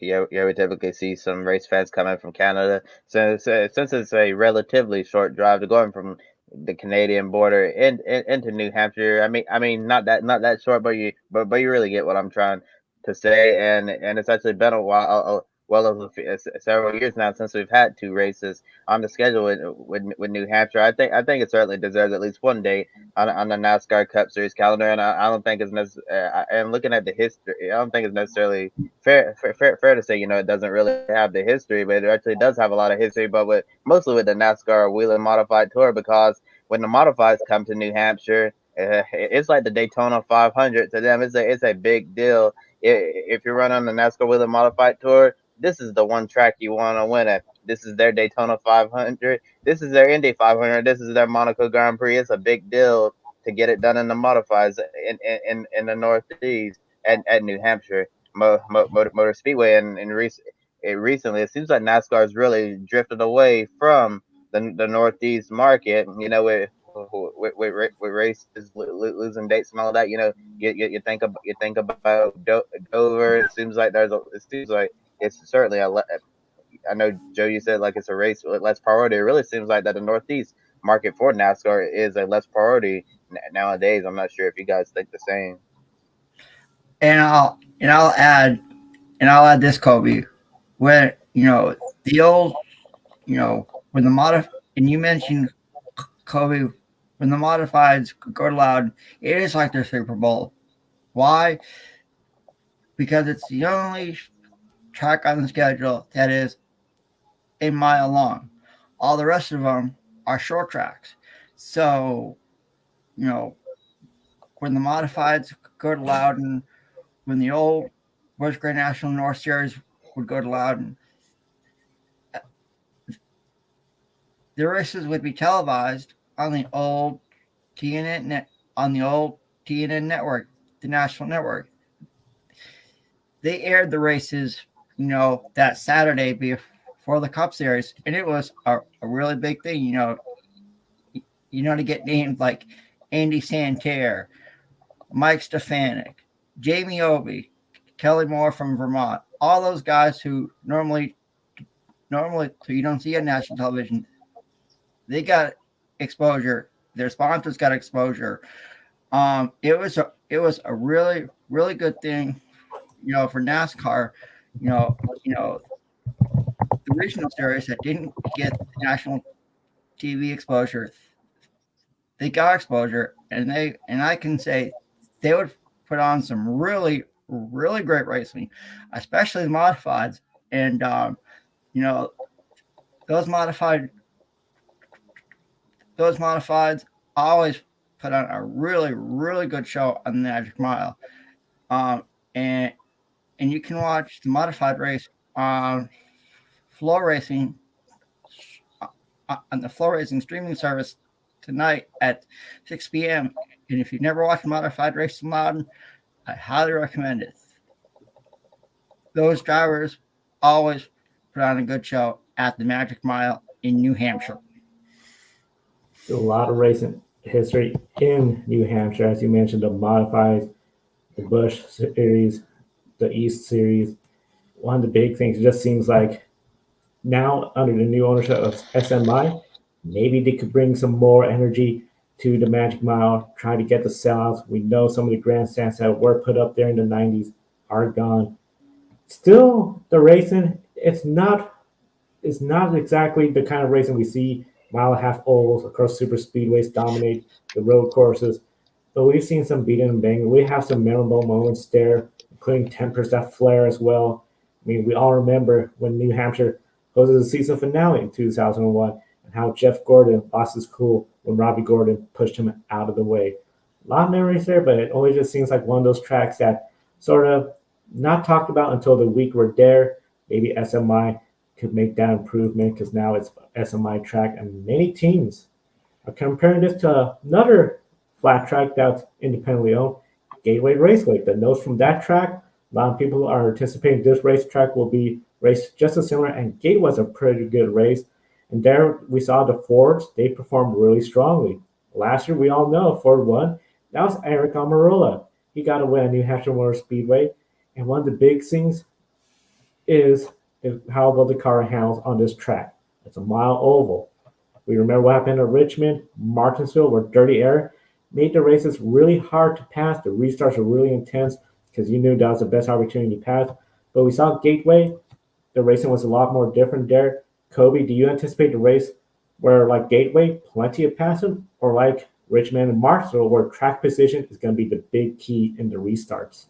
Speaker 4: Yeah, we typically see some race fans coming from Canada. Since it's a relatively short drive to going from the Canadian border into New Hampshire. I mean, not that short, but you really get what I'm trying to say. And it's actually been a while, well over several years now since we've had two races on the schedule with New Hampshire. I think it certainly deserves at least one day on the NASCAR Cup Series calendar, and I don't think it's necessary. And looking at the history, I don't think it's necessarily fair to say, it doesn't really have the history, but it actually does have a lot of history. But mostly with the NASCAR Whelen Modified Tour, because when the modifieds come to New Hampshire, it's like the Daytona 500 to them. It's a big deal. If you run on the NASCAR Whelen Modified Tour, this is the one track you want to win at. This is their Daytona 500. This is their Indy 500. This is their Monaco Grand Prix. It's a big deal to get it done in the modifieds in the Northeast at New Hampshire Motor Speedway. Recently, it seems like NASCAR has really drifted away from the Northeast market. With races losing dates and all that. You think about Dover. It seems like it's certainly I know, Joe, you said like it's a race with less priority. It really seems like that the Northeast market for NASCAR is a less priority nowadays. I'm not sure if you guys think the same.
Speaker 3: And I'll add this, Kobe. When the old when the and you mentioned, Kobe, when the modifieds go loud, it is like their Super Bowl. Why? Because it's the only track on the schedule that is a mile long. All the rest of them are short tracks. So, when the modifieds go to Loudon, when the old West Great National North Series would go to Loudon, the races would be televised on the old TNN network, the national network. They aired the races, that Saturday before the Cup Series, and it was a really big thing, to get named like Andy Santerre, Mike Stefanik, Jamie Obey, Kelly Moore from Vermont, all those guys who normally so you don't see on national television. They got exposure. Their sponsors got exposure. It was a really, really good thing, for NASCAR. The regional series that didn't get national TV exposure, they got exposure, and I can say they would put on some really, really great racing, especially the modifieds. And those modifieds always put on a really, really good show on the Magic Mile. And you can watch the modified race on Flow Racing on the Flow Racing streaming service tonight at 6 p.m. And if you've never watched a modified race in Loudon, I highly recommend it. Those drivers always put on a good show at the Magic Mile in New Hampshire.
Speaker 1: A lot of racing history in New Hampshire, as you mentioned, the modifieds, the Busch Series, the East Series. One of the big things, it just seems like now under the new ownership of SMI, maybe they could bring some more energy to the Magic Mile, try to get the sellouts. We know some of the grandstands that were put up there in the 90s are gone. Still, the racing, it's not exactly the kind of racing we see mile and a half ovals across super speedways dominate the road courses. But we've seen some beating and banging. We have some memorable moments there, including tempers that flare as well. I mean, we all remember when New Hampshire hosted the season finale in 2001 and how Jeff Gordon lost his cool when Robbie Gordon pushed him out of the way. A lot of memories there, but it always just seems like one of those tracks that sort of not talked about until the week we're there. Maybe SMI could make that improvement because now it's SMI track, and many teams are comparing this to another flat track that's independently owned, Gateway Raceway. The notes from that track A lot of people are anticipating this racetrack will be raced just as similar, and Gate was a pretty good race. And there we saw the Fords, they performed really strongly. Last year, we all know Ford won. That was Eric Almirola. He got a win at New Hampshire Motor Speedway. And one of the big things is how well the car handles on this track. It's a mile oval. We remember what happened at Richmond, Martinsville, where dirty air made the races really hard to pass. The restarts were really intense because you knew that was the best opportunity to pass. But we saw Gateway, the racing was a lot more different there. Kobe, do you anticipate the race where, like Gateway, plenty of passing, or like Richmond and Martinsville, where track position is going to be the big key in the restarts?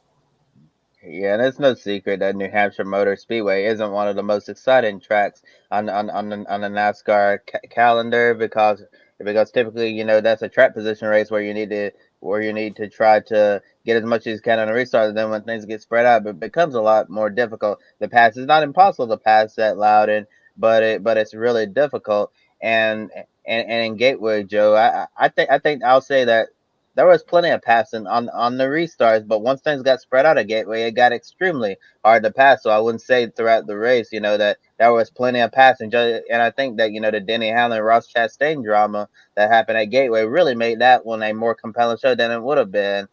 Speaker 4: Yeah, and it's no secret that New Hampshire Motor Speedway isn't one of the most exciting tracks on the NASCAR calendar because typically that's a track position race where you need to try to get as much as you can on the restart. And then when things get spread out, it becomes a lot more difficult. The pass is not impossible to pass at Loudon, but it's really difficult. And in Gateway, Joe, I think I'll say that there was plenty of passing on the restarts, but once things got spread out at Gateway, it got extremely hard to pass. So I wouldn't say throughout the race, that there was plenty of passing. And I think that the Denny Hamlin Ross Chastain drama that happened at Gateway really made that one a more compelling show than it would have been,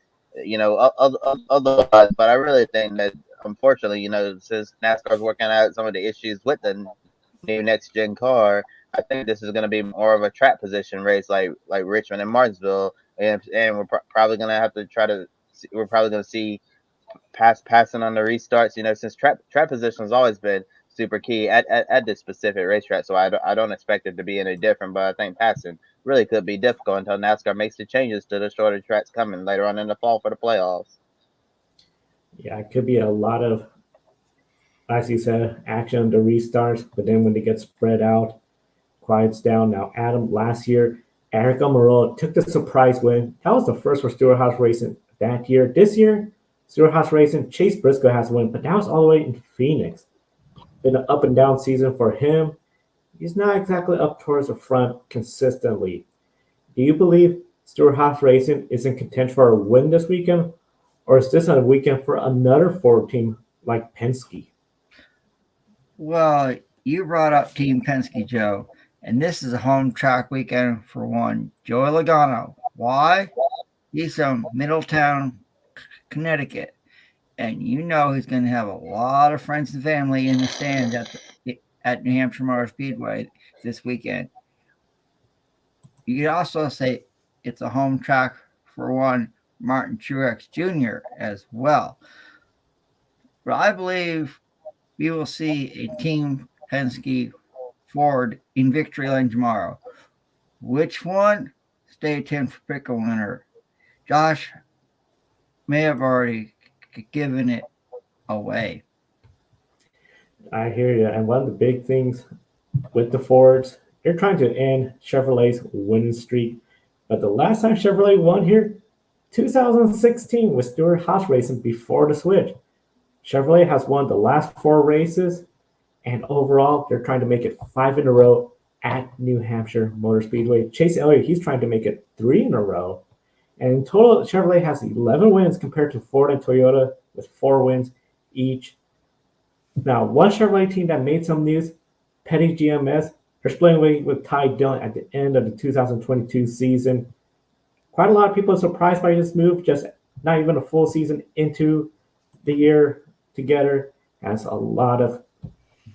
Speaker 4: otherwise. But I really think that unfortunately, since NASCAR's working out some of the issues with the new next gen car, I think this is going to be more of a track position race like Richmond and Martinsville, and we're probably going to have to try to. We're probably going to see passing on the restarts. Since track position has always been super key at this specific racetrack, so I don't expect it to be any different. But I think passing really could be difficult until NASCAR makes the changes to the shorter tracks coming later on in the fall for the playoffs.
Speaker 1: Yeah, it could be a lot of, as you said, action on the restarts, but then when they get spread out, quiets down. Now, Adam, last year, Eric Almirola took the surprise win. That was the first for Stewart Haas Racing that year. This year, Stewart Haas Racing, Chase Briscoe has won, but that was all the way in Phoenix. Been an up and down season for him. He's not exactly up towards the front consistently. Do you believe Stewart Haas Racing is in contention for a win this weekend, or is this a weekend for another Ford team like Penske?
Speaker 3: Well, you brought up Team Penske, Joe, and this is a home track weekend for one Joey Logano. Why? He's from Middletown, Connecticut, and he's going to have a lot of friends and family in the stands at New Hampshire Motor Speedway this weekend. You could also say it's a home track for one Martin Truex Jr. as well. But I believe we will see a Team Penske Ford in victory lane tomorrow. Which one? Stay tuned for pick a winner. Josh may have already given it away.
Speaker 1: I hear you. And one of the big things with the Fords, they're trying to end Chevrolet's winning streak. But the last time Chevrolet won here, 2016, with Stewart Haas Racing before the switch. Chevrolet has won the last 4 races, and overall, they're trying to make it 5 in a row at New Hampshire Motor Speedway. Chase Elliott, he's trying to make it 3 in a row. And in total, Chevrolet has 11 wins compared to Ford and Toyota with 4 wins each. Now, one Chevrolet team that made some news, Petty GMS, they're splitting away with Ty Dillon at the end of the 2022 season. Quite a lot of people are surprised by this move, just not even a full season into the year together. Has a lot of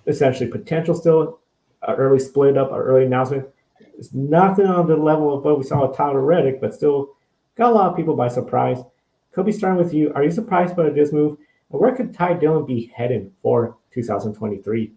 Speaker 1: essentially potential still. An early split up, an early announcement. It's nothing on the level of what we saw with Tyler Reddick, but still got a lot of people by surprise. Kobe, starting with you, are you surprised by this move? And where could Ty Dillon be headed for 2023?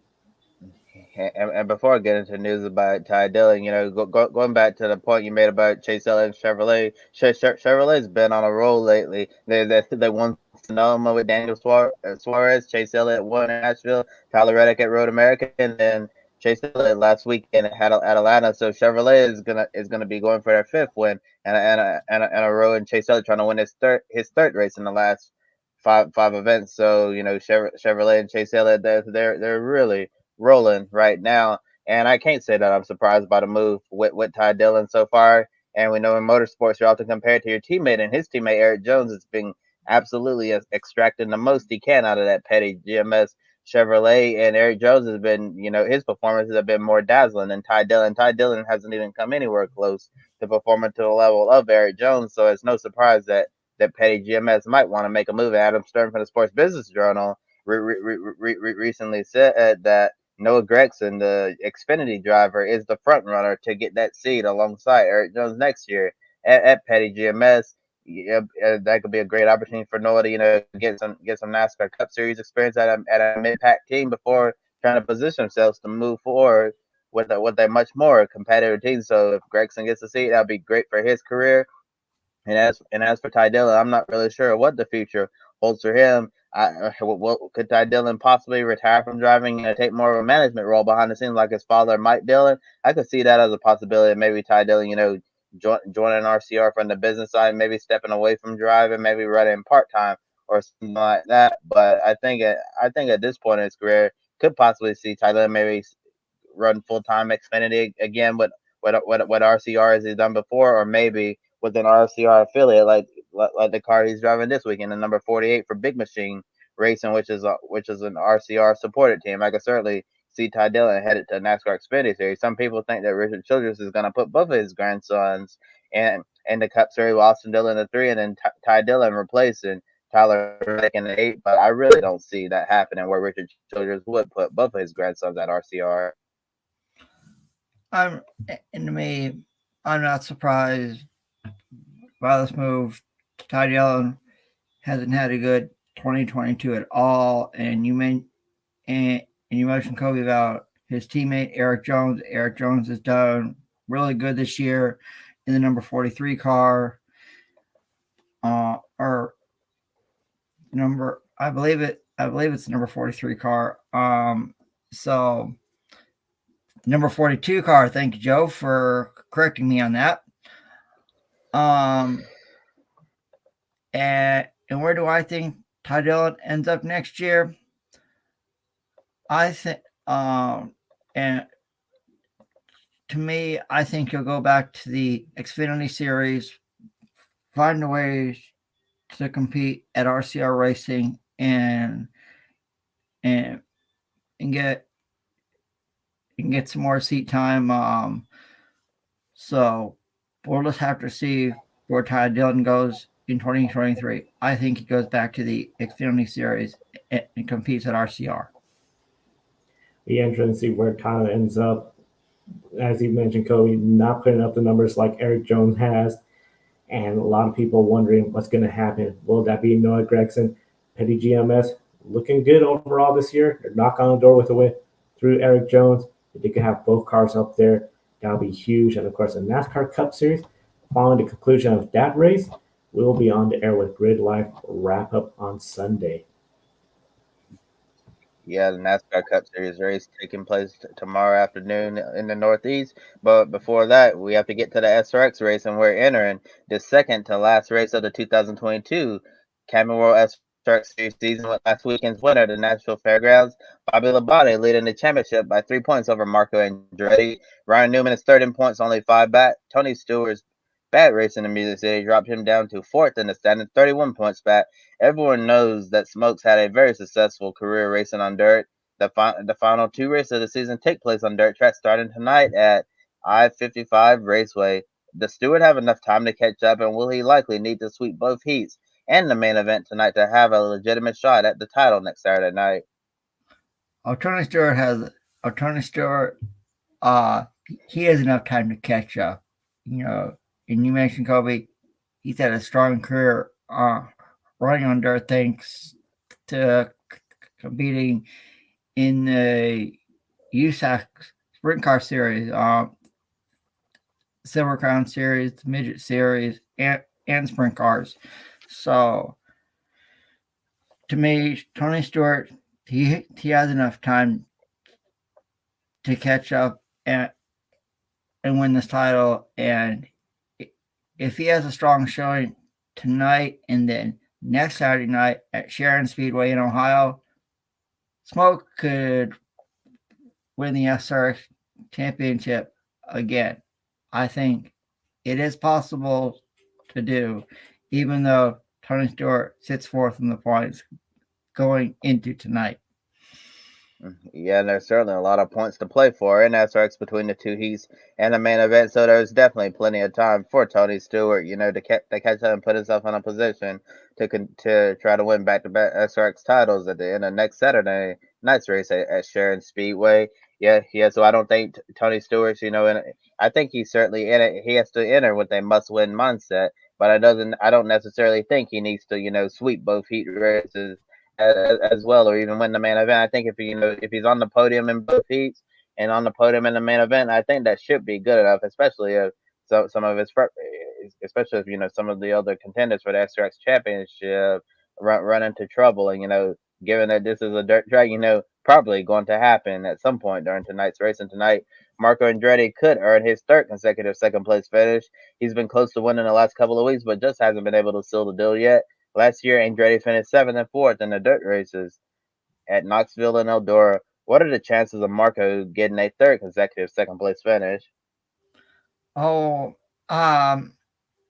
Speaker 4: And before I get into news about Ty Dillon, going back to the point you made about Chase Elliott and Chevrolet, Chevrolet's been on a roll lately. They won Sonoma with Daniel Suarez, Chase Elliott won in Nashville, Tyler Reddick at Road America, and then Chase Elliott last weekend at Atlanta. So Chevrolet is gonna be going for their 5th win and a row, and Chase Elliott trying to win his third race in the last five events. So Chevrolet and Chase Elliott, they're really rolling right now. And I can't say that I'm surprised by the move with Ty Dillon so far. And we know in motorsports, you're often compared to your teammate, and his teammate Eric Jones has been absolutely extracting the most he can out of that petty GMS Chevrolet. And Eric Jones has been, his performances have been more dazzling than Ty Dillon. Ty Dillon hasn't even come anywhere close to performing to the level of Eric Jones. So it's no surprise that petty GMS might want to make a move. Adam Stern from the Sports Business Journal recently said that Noah Gregson, the Xfinity driver, is the front runner to get that seat alongside Eric Jones next year at Petty GMS. Yeah, that could be a great opportunity for Noah to get some NASCAR Cup Series experience at a mid-pack team before trying to position themselves to move forward with a much more competitive team. So if Gregson gets a seat, that'd be great for his career. And as for Ty Dillon, I'm not really sure what the future holds for him. Could Ty Dillon possibly retire from driving and take more of a management role behind the scenes like his father, Mike Dillon? I could see that as a possibility. Maybe Ty Dillon, joining RCR from the business side, maybe stepping away from driving, maybe running part time or something like that. But I think at this point in his career, could possibly see Ty Dillon maybe run full time Xfinity again with what RCR has he done before, or maybe with an RCR affiliate like the car he's driving this weekend, the number 48 for Big Machine Racing, which is an RCR supported team. I could certainly see Ty Dillon headed to NASCAR Xfinity Series. Some people think that Richard Childress is going to put both of his grandsons and the Cup Series with Austin Dillon in the 3, and then Ty Dillon replacing Tyler Reddick in the 8. But I really don't see that happening where Richard Childress would put both of his grandsons at RCR.
Speaker 3: I'm not surprised by this move. Ty Dillon hasn't had a good 2022 at all, and you mentioned Kobe about his teammate Eric Jones. Eric Jones has done really good this year in the number 43 car, or number I believe it's the number 43 car. So number 42 car. Thank you, Joe, for correcting me on that. And where do I think Ty Dillon ends up next year? I think, and to me, I think he'll go back to the Xfinity Series, find a way to compete at RCR Racing, and get some more seat time. So we'll just have to see where Ty Dillon goes in 2023. I think he goes back to the Xfinity Series and competes at RCR.
Speaker 1: The entrance, see where Tyler ends up. As you mentioned, Kobe, not putting up the numbers like Eric Jones has, and a lot of people wondering what's going to happen. Will that be Noah Gregson? Petty GMS looking good overall this year. They're knocking on the door with a win through Eric Jones. If they could have both cars up there, that would be huge. And of course, the NASCAR Cup Series, following the conclusion of that race, we will be on the air with Grid Live wrap up on Sunday.
Speaker 4: Yeah, the NASCAR Cup Series race taking place tomorrow afternoon in the Northeast. But before that, we have to get to the SRX race, and we're entering the second to last race of the 2022 Camping World SRX Series season with last weekend's winner, the Nashville Fairgrounds, Bobby Labonte, leading the championship by 3 points over Marco Andretti. Ryan Newman is third in points, only 5 back. Tony Stewart's bad race in the Music City dropped him down to fourth in the standing, 31 points back. Everyone knows that Smokes had a very successful career racing on dirt. The final 2 races of the season take place on dirt track starting tonight at I-55 Raceway. Does Stewart have enough time to catch up, and will he likely need to sweep both heats and the main event tonight to have a legitimate shot at the title next Saturday night?
Speaker 3: Tony Stewart he has enough time to catch up. And you mentioned Kobe, he's had a strong career running on dirt thanks to competing in the USAC Sprint Car Series, Silver Crown Series, Midget Series, and Sprint Cars. So, to me, Tony Stewart, he has enough time to catch up and win this title. And if he has a strong showing tonight and then next Saturday night at Sharon Speedway in Ohio, Smoke could win the SRX championship again. I think it is possible to do, even though Tony Stewart sits fourth in the points going into tonight.
Speaker 4: Yeah, and there's certainly a lot of points to play for in SRX between the two heats and the main event, so there's definitely plenty of time for Tony Stewart, to catch up and put himself in a position to try to win back-to-back SRX titles at the end of next Saturday night's race at Sharon Speedway. Yeah. So I don't think Tony Stewart's, I think he's certainly in it. He has to enter with a must-win mindset, but I don't necessarily think he needs to, sweep both heat races as well, or even win the main event. I think if he's on the podium in both heats and on the podium in the main event, I think that should be good enough, especially if some of especially if some of the other contenders for the SRX championship run into trouble, and given that this is a dirt track, probably going to happen at some point during tonight's race. And tonight, Marco Andretti could earn his third consecutive second place finish. He's been close to winning the last couple of weeks, but just hasn't been able to seal the deal yet. Last year, Andretti finished 7th and 4th in the dirt races at Knoxville and Eldora. What are the chances of Marco getting a third consecutive second place finish?
Speaker 3: Oh,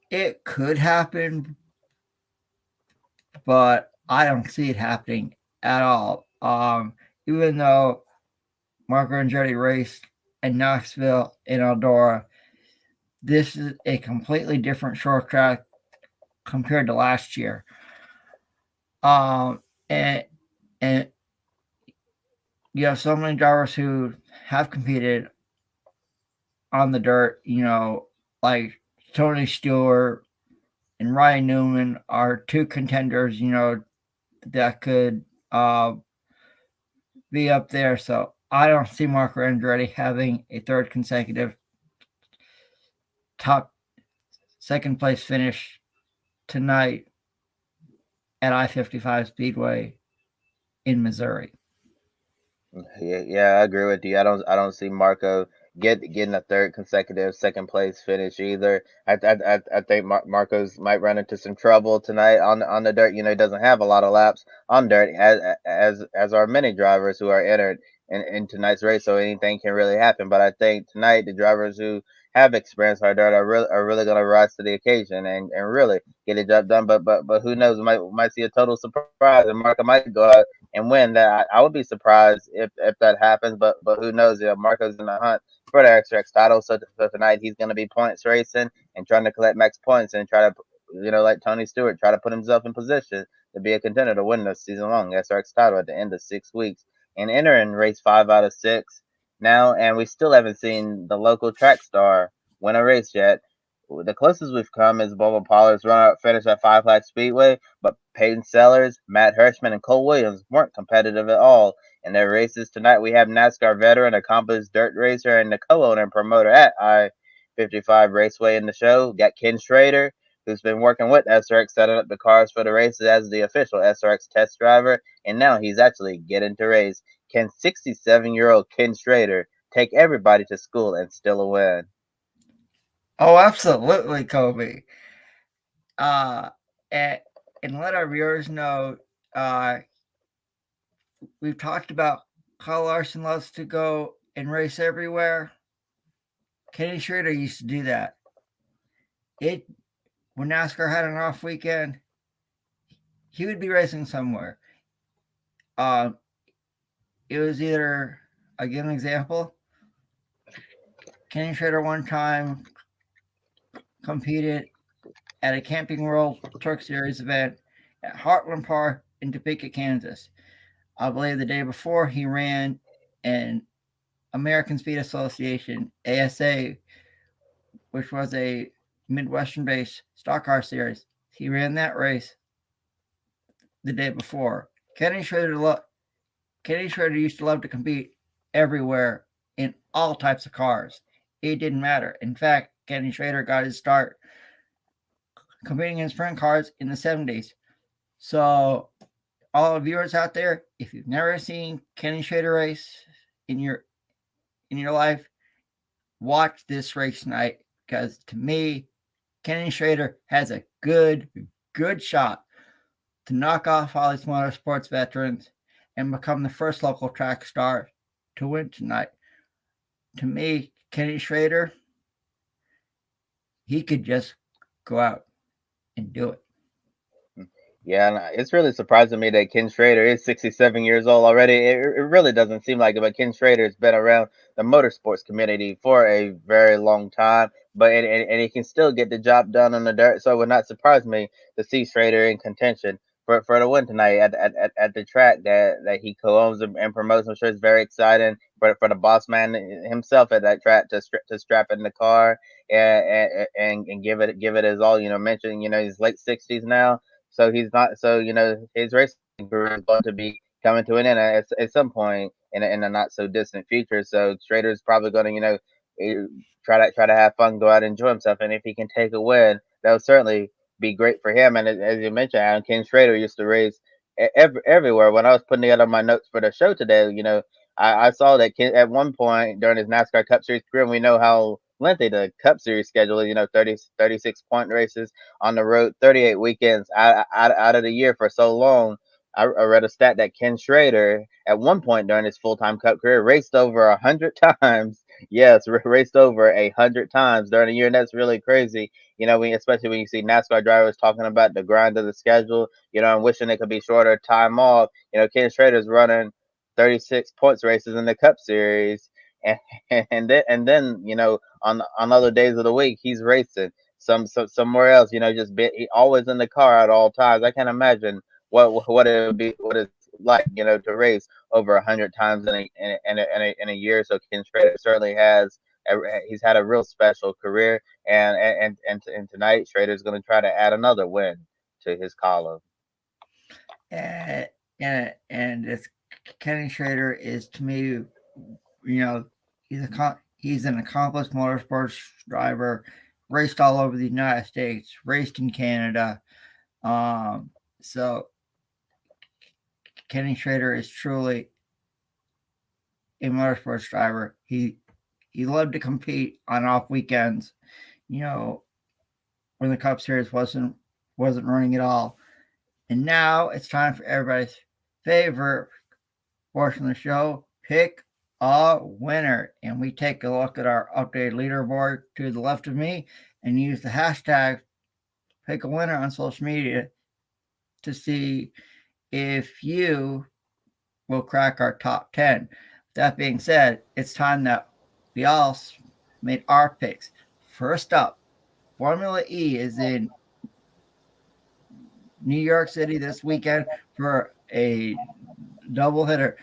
Speaker 3: it could happen, but I don't see it happening at all. Even though Marco Andretti raced in Knoxville and Eldora, this is a completely different short track compared to last year. And you have so many drivers who have competed on the dirt, like Tony Stewart and Ryan Newman are two contenders, that could be up there. So I don't see Marco Andretti having a third consecutive top second place finish tonight at I-55 Speedway in Missouri.
Speaker 4: Yeah, I agree with you. I don't see Marco getting a third consecutive second place finish either. I think Marco's might run into some trouble tonight on the dirt. He doesn't have a lot of laps on dirt, as are many drivers who are entered in tonight's race. So anything can really happen. But I think tonight the drivers who have experience on dirt are really going to rise to the occasion and really get the job done. But who knows? We might see a total surprise, and Marco might go out and win. That I would be surprised if that happens, but who knows? Marco's in the hunt for the SRX title, so tonight he's going to be points racing and trying to collect max points and try to, like Tony Stewart, try to put himself in position to be a contender to win the season-long SRX title at the end of 6 weeks and entering race 5 out of 6 now, and we still haven't seen the local track star win a race yet. The closest we've come is Bubba Pollard's run-out finish at Five Flags Speedway, but Peyton Sellers, Matt Hirschman, and Cole Williams weren't competitive at all in their races. Tonight we have NASCAR veteran, accomplished dirt racer, and the co-owner and promoter at I-55 Raceway in the show. Got Ken Schrader, who's been working with SRX, setting up the cars for the races as the official SRX test driver, and now he's actually getting to race. Can 67-year-old Ken Schrader take everybody to school and still a win?
Speaker 3: Oh, absolutely, Kobe. And let our viewers know, we've talked about Kyle Larson loves to go and race everywhere. Kenny Schrader used to do that. When NASCAR had an off weekend, he would be racing somewhere. It was either, I'll give an example. Kenny Schrader one time competed at a Camping World Truck Series event at Heartland Park in Topeka, Kansas. I believe the day before he ran an American Speed Association, ASA, which was a Midwestern-based stock car series. He ran that race the day before. Kenny Schrader used to love to compete everywhere in all types of cars. It didn't matter. In fact, Kenny Schrader got his start competing in sprint cars in the 70s. So all the viewers out there, if you've never seen Kenny Schrader race in your life, watch this race tonight, because to me, Kenny Schrader has a good shot to knock off all these motorsports veterans and become the first local track star to win tonight. To me, Kenny Schrader, he could just go out and do it.
Speaker 4: Yeah, and it's really surprising me that Ken Schrader is 67 years old already. It really doesn't seem like it, but Ken Schrader has been around the motorsports community for a very long time, but and he can still get the job done on the dirt. So it would not surprise me to see Schrader in contention for the win tonight at the track that he co-owns and promotes. I'm sure it's very exciting for the boss man himself at that track to strap in the car and give it his all. You know, mentioning he's late 60s now, so he's not. So his racing career is going to be coming to an end at some point in a not so distant future. So Schrader's probably going to try to have fun, go out and enjoy himself, and if he can take a win, that would certainly be great for him. And as you mentioned, Aaron, Ken Schrader used to race everywhere. When I was putting together my notes for the show today, I saw that Ken, at one point during his NASCAR Cup Series career, and we know how lengthy the Cup Series schedule is. 36 point races on the road, 38 weekends out of the year for so long. I read a stat that Ken Schrader, at one point during his full time Cup career, raced over 100 times. Yes, raced over 100 times during a year, and that's really crazy. Especially when you see NASCAR drivers talking about the grind of the schedule. And wishing it could be shorter time off. Ken Schrader's running 36 points races in the Cup Series, and and then on other days of the week he's racing somewhere else. Just always in the car at all times. I can't imagine what it would be, what it's like, to race over 100 times in a year. So Ken Schrader certainly he's had a real special career, and tonight Schrader's going to try to add another win to his column.
Speaker 3: And this Kenny Schrader is, to me, he's an accomplished motorsports driver, raced all over the United States, raced in Canada. So Kenny Schrader is truly a motorsports driver. He loved to compete on off weekends, when the Cup Series wasn't running at all. And now it's time for everybody's favorite portion of the show, pick a winner. And we take a look at our updated leaderboard to the left of me and use the hashtag pick a winner on social media to see if you will crack our top 10. That being said, it's time that we all made our picks. First up, Formula E is in New York City this weekend for a double hitter,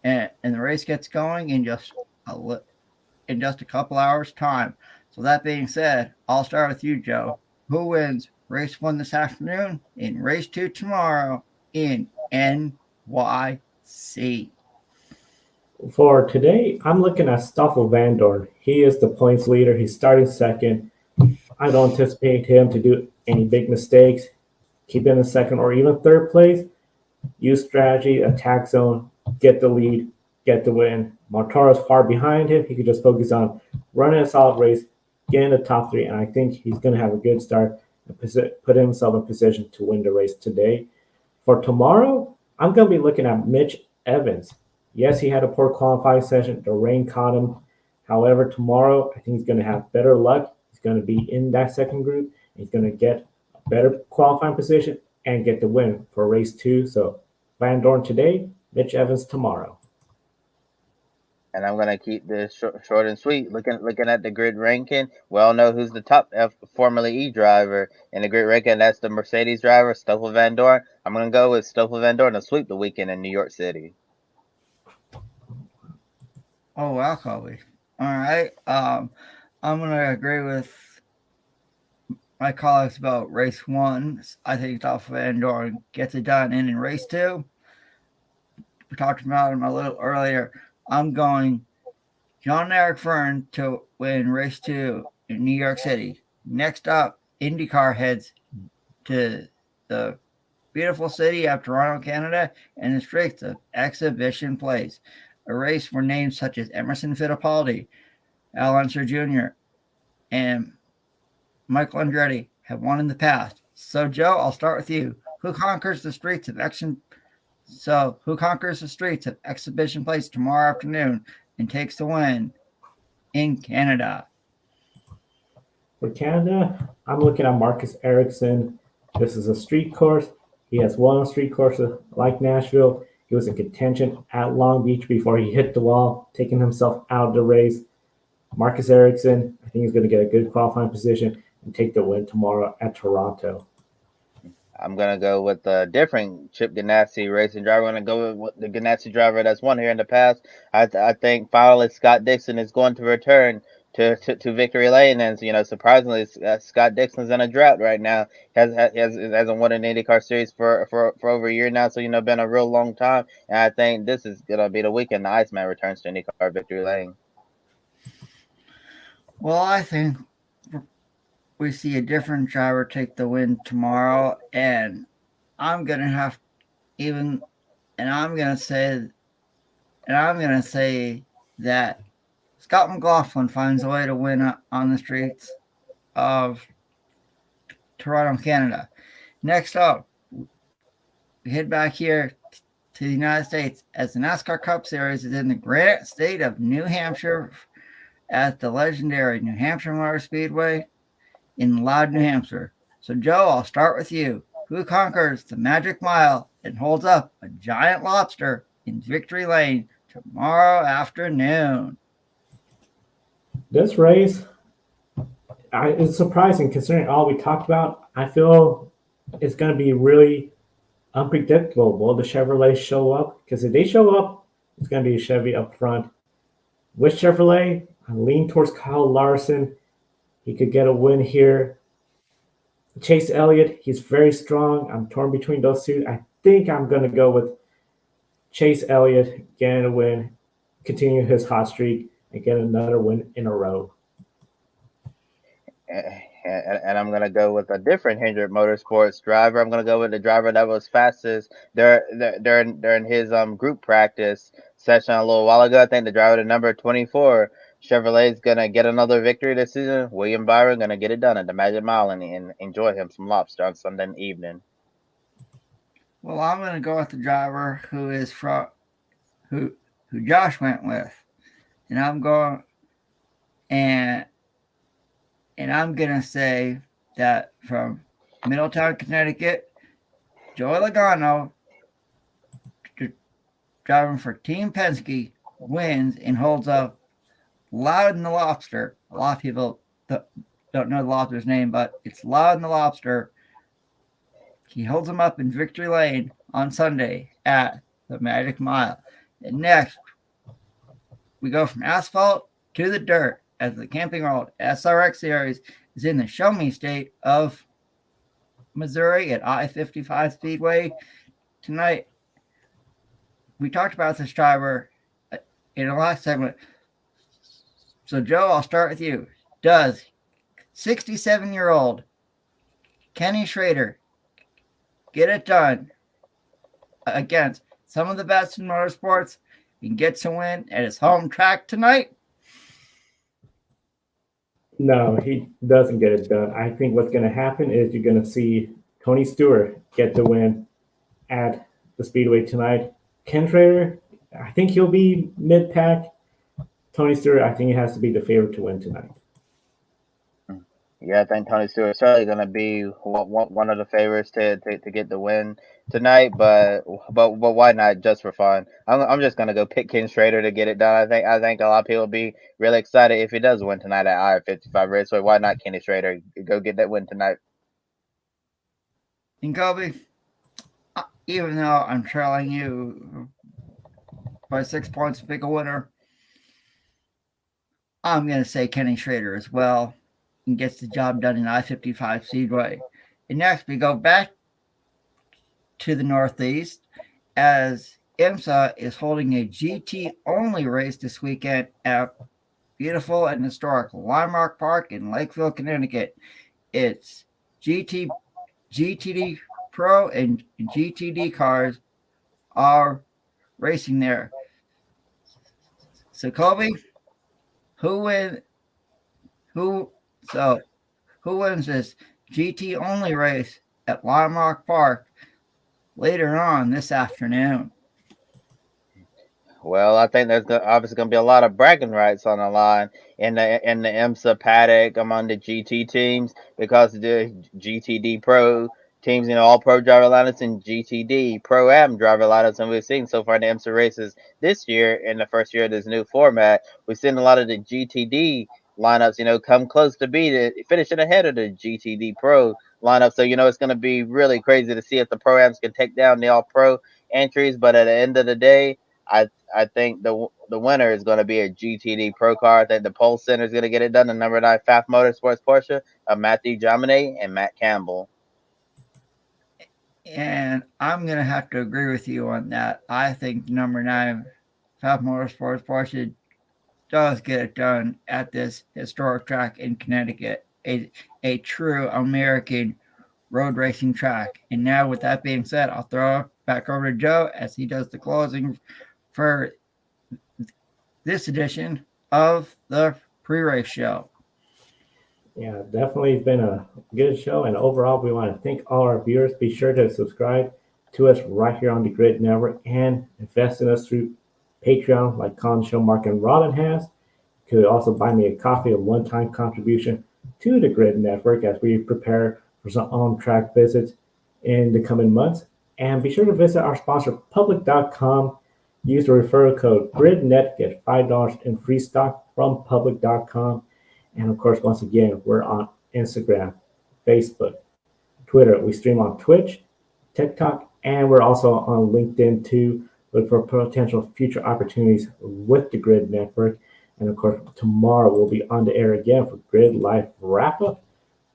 Speaker 3: and the race gets going in just a couple hours time. So that being said, I'll start with you, Joe. Who wins race 1 this afternoon and race 2 tomorrow in NYC?
Speaker 1: For today, I'm looking at Stoffel Van Dorn. He is the points leader. He's starting second. I don't anticipate him to do any big mistakes. Keep him in second or even third place. Use strategy, attack zone, get the lead, get the win. Mortara is far behind him. He could just focus on running a solid race, get in the top 3, and I think he's going to have a good start and put himself in position to win the race today. For tomorrow, I'm going to be looking at Mitch Evans. Yes, he had a poor qualifying session. The rain caught him. However, tomorrow, I think he's going to have better luck. He's going to be in that second group. He's going to get a better qualifying position and get the win for race 2. So Van Dorn today, Mitch Evans tomorrow.
Speaker 4: And I'm gonna keep this short and sweet. Looking at the grid ranking, we all know who's the top Formula E driver in the grid ranking. That's the Mercedes driver, Stoffel Van Dorn. I'm gonna go with Stoffel Van Dorn to sweep the weekend in New York City.
Speaker 3: Oh wow, Colby. All right. I'm gonna agree with my colleagues about race 1. I think Stoffel Van Dorn gets it done. And in race 2, we talked about him a little earlier. I'm going Jean-Eric Vergne to win race 2 in New York City. Next up, INDYCAR heads to the beautiful city of Toronto, Canada, and the streets of Exhibition Place, a race where names such as Emerson Fittipaldi, Al Unser Jr., and Michael Andretti have won in the past. So, Joe, I'll start with you. Who conquers the streets of Exhibition Place tomorrow afternoon and takes the win in Canada?
Speaker 1: For Canada, I'm looking at Marcus Ericsson. This is a street course. He has won on street courses like Nashville. He was in contention at Long Beach before he hit the wall, taking himself out of the race. Marcus Ericsson, I think he's going to get a good qualifying position and take the win tomorrow at Toronto.
Speaker 4: I'm gonna go with a different Chip Ganassi racing driver. I'm gonna go with the Ganassi driver that's won here in the past. I think finally Scott Dixon is going to return to victory lane, and surprisingly, Scott Dixon's in a drought right now. Hasn't won an IndyCar Series for over a year now, so been a real long time. And I think this is gonna be the weekend the Iceman returns to IndyCar victory lane.
Speaker 3: Well, I think we see a different driver take the win tomorrow, and I'm gonna say that Scott McLaughlin finds a way to win on the streets of Toronto, Canada. Next up, we head back here to the United States as the NASCAR Cup Series is in the great state of New Hampshire at the legendary New Hampshire Motor Speedway in Loudon, New Hampshire. So, Joe, I'll start with you. Who conquers the Magic Mile and holds up a giant lobster in victory lane tomorrow afternoon?
Speaker 1: This race, it's surprising considering all we talked about. I feel it's going to be really unpredictable. Will the Chevrolet show up? Because if they show up, it's going to be a Chevy up front. With Chevrolet, I lean towards Kyle Larson. He could get a win here. Chase Elliott, he's very strong. I'm torn between those two. I think I'm going to go with Chase Elliott getting a win, continue his hot streak, and get another win in a row.
Speaker 4: And I'm going to go with a different Hendrick Motorsports driver. I'm going to go with the driver that was fastest during his group practice session a little while ago. I think the driver, the number 24, Chevrolet, is going to get another victory this season. William Byron going to get it done at the Magic Mile and enjoy him some lobster on Sunday evening.
Speaker 3: Well, I'm going to go with the driver who Josh went with. And I'm going to say that from Middletown, Connecticut, Joey Logano, driving for Team Penske, wins and holds up Loudon the Lobster. A lot of people don't know the lobster's name, but it's Loudon the Lobster. He holds him up in victory lane on Sunday at the Magic Mile. And next, we go from asphalt to the dirt as the Camping World SRX Series is in the Show Me State of Missouri at I-55 Speedway tonight. We talked about this driver in the last segment. So, Joe, I'll start with you. Does 67-year-old Kenny Schrader get it done against some of the best in motorsports and gets a win at his home track tonight?
Speaker 1: No, he doesn't get it done. I think what's going to happen is you're going to see Tony Stewart get the win at the Speedway tonight. Ken Schrader, I think he'll be mid-pack. Tony Stewart, I think he has to be the favorite to win tonight.
Speaker 4: Yeah, I think Tony Stewart's certainly going to be one of the favorites to get the win tonight. But why not just for fun? I'm just going to go pick Ken Schrader to get it done. I think a lot of people will be really excited if he does win tonight at I-55 Raceway. Why not Kenny Schrader go get that win tonight?
Speaker 3: And Kobe, even though I'm trailing you by 6 points to pick a winner, I'm going to say Kenny Schrader as well and gets the job done in I-55 Speedway. And next, we go back to the Northeast as IMSA is holding a GT-only race this weekend at beautiful and historic Landmark Park in Lakeville, Connecticut. It's GTD Pro and GTD cars are racing there. So, Kobe, who wins this GT only race at Landmark Park later on this afternoon?
Speaker 4: Well, I think there's obviously going to be a lot of bragging rights on the line in the IMSA paddock among the GT teams because the GTD Pro teams, all pro driver lineups in GTD, Pro-Am driver lineups, and we've seen so far in the IMSA races this year, in the first year of this new format, we've seen a lot of the GTD lineups, come close to finishing ahead of the GTD Pro lineup. So, it's going to be really crazy to see if the Pro-Ams can take down the all-pro entries. But at the end of the day, I think the winner is going to be a GTD Pro car. I think the Pole Center is going to get it done. The number 9 Pfaff Motorsports Porsche of Matthew Jomine and Matt Campbell.
Speaker 3: And I'm going to have to agree with you on that. I think number 9 Pfaff Motorsports Porsche does get it done at this historic track in Connecticut, a true American road racing track. And now, with that being said, I'll throw it back over to Joe as he does the closing for this edition of the pre-race show.
Speaker 1: Yeah, definitely been a good show. And overall, we want to thank all our viewers. Be sure to subscribe to us right here on the Grid Network and invest in us through Patreon, like Colin Show, Mark, and Robin has. You could also buy me a coffee, a one-time contribution to the Grid Network as we prepare for some on-track visits in the coming months. And be sure to visit our sponsor, Public.com. Use the referral code GRIDNET, get $5 in free stock from Public.com. And of course, once again, we're on Instagram, Facebook, Twitter. We stream on Twitch, TikTok, and we're also on LinkedIn too. Look for potential future opportunities with the Grid Network. And of course, tomorrow we'll be on the air again for Grid Life Wrap-Up.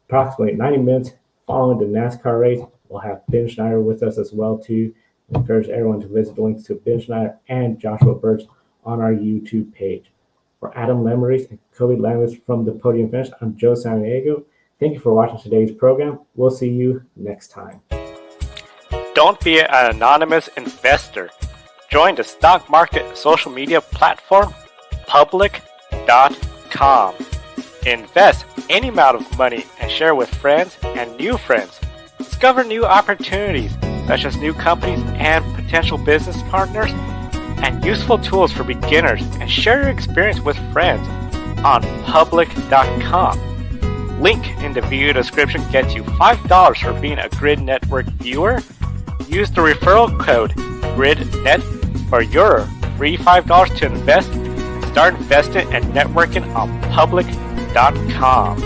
Speaker 1: Approximately 90 minutes following the NASCAR race. We'll have Ben Schneider with us as well too. I encourage everyone to visit the links to Ben Schneider and Joshua Birch on our YouTube page. For Adam Lemeries and Kobe Landis from the Podium Finish, I'm Joe Santiago. Thank you for watching today's program. We'll see you next time.
Speaker 5: Don't be an anonymous investor. Join the stock market social media platform, Public.com. Invest any amount of money and share with friends and new friends. Discover new opportunities, such as new companies and potential business partners, and useful tools for beginners, and share your experience with friends on Public.com. Link in the video description gets you $5 for being a Grid Network viewer. Use the referral code GRIDNET for your free $5 to invest. Start investing and networking on Public.com.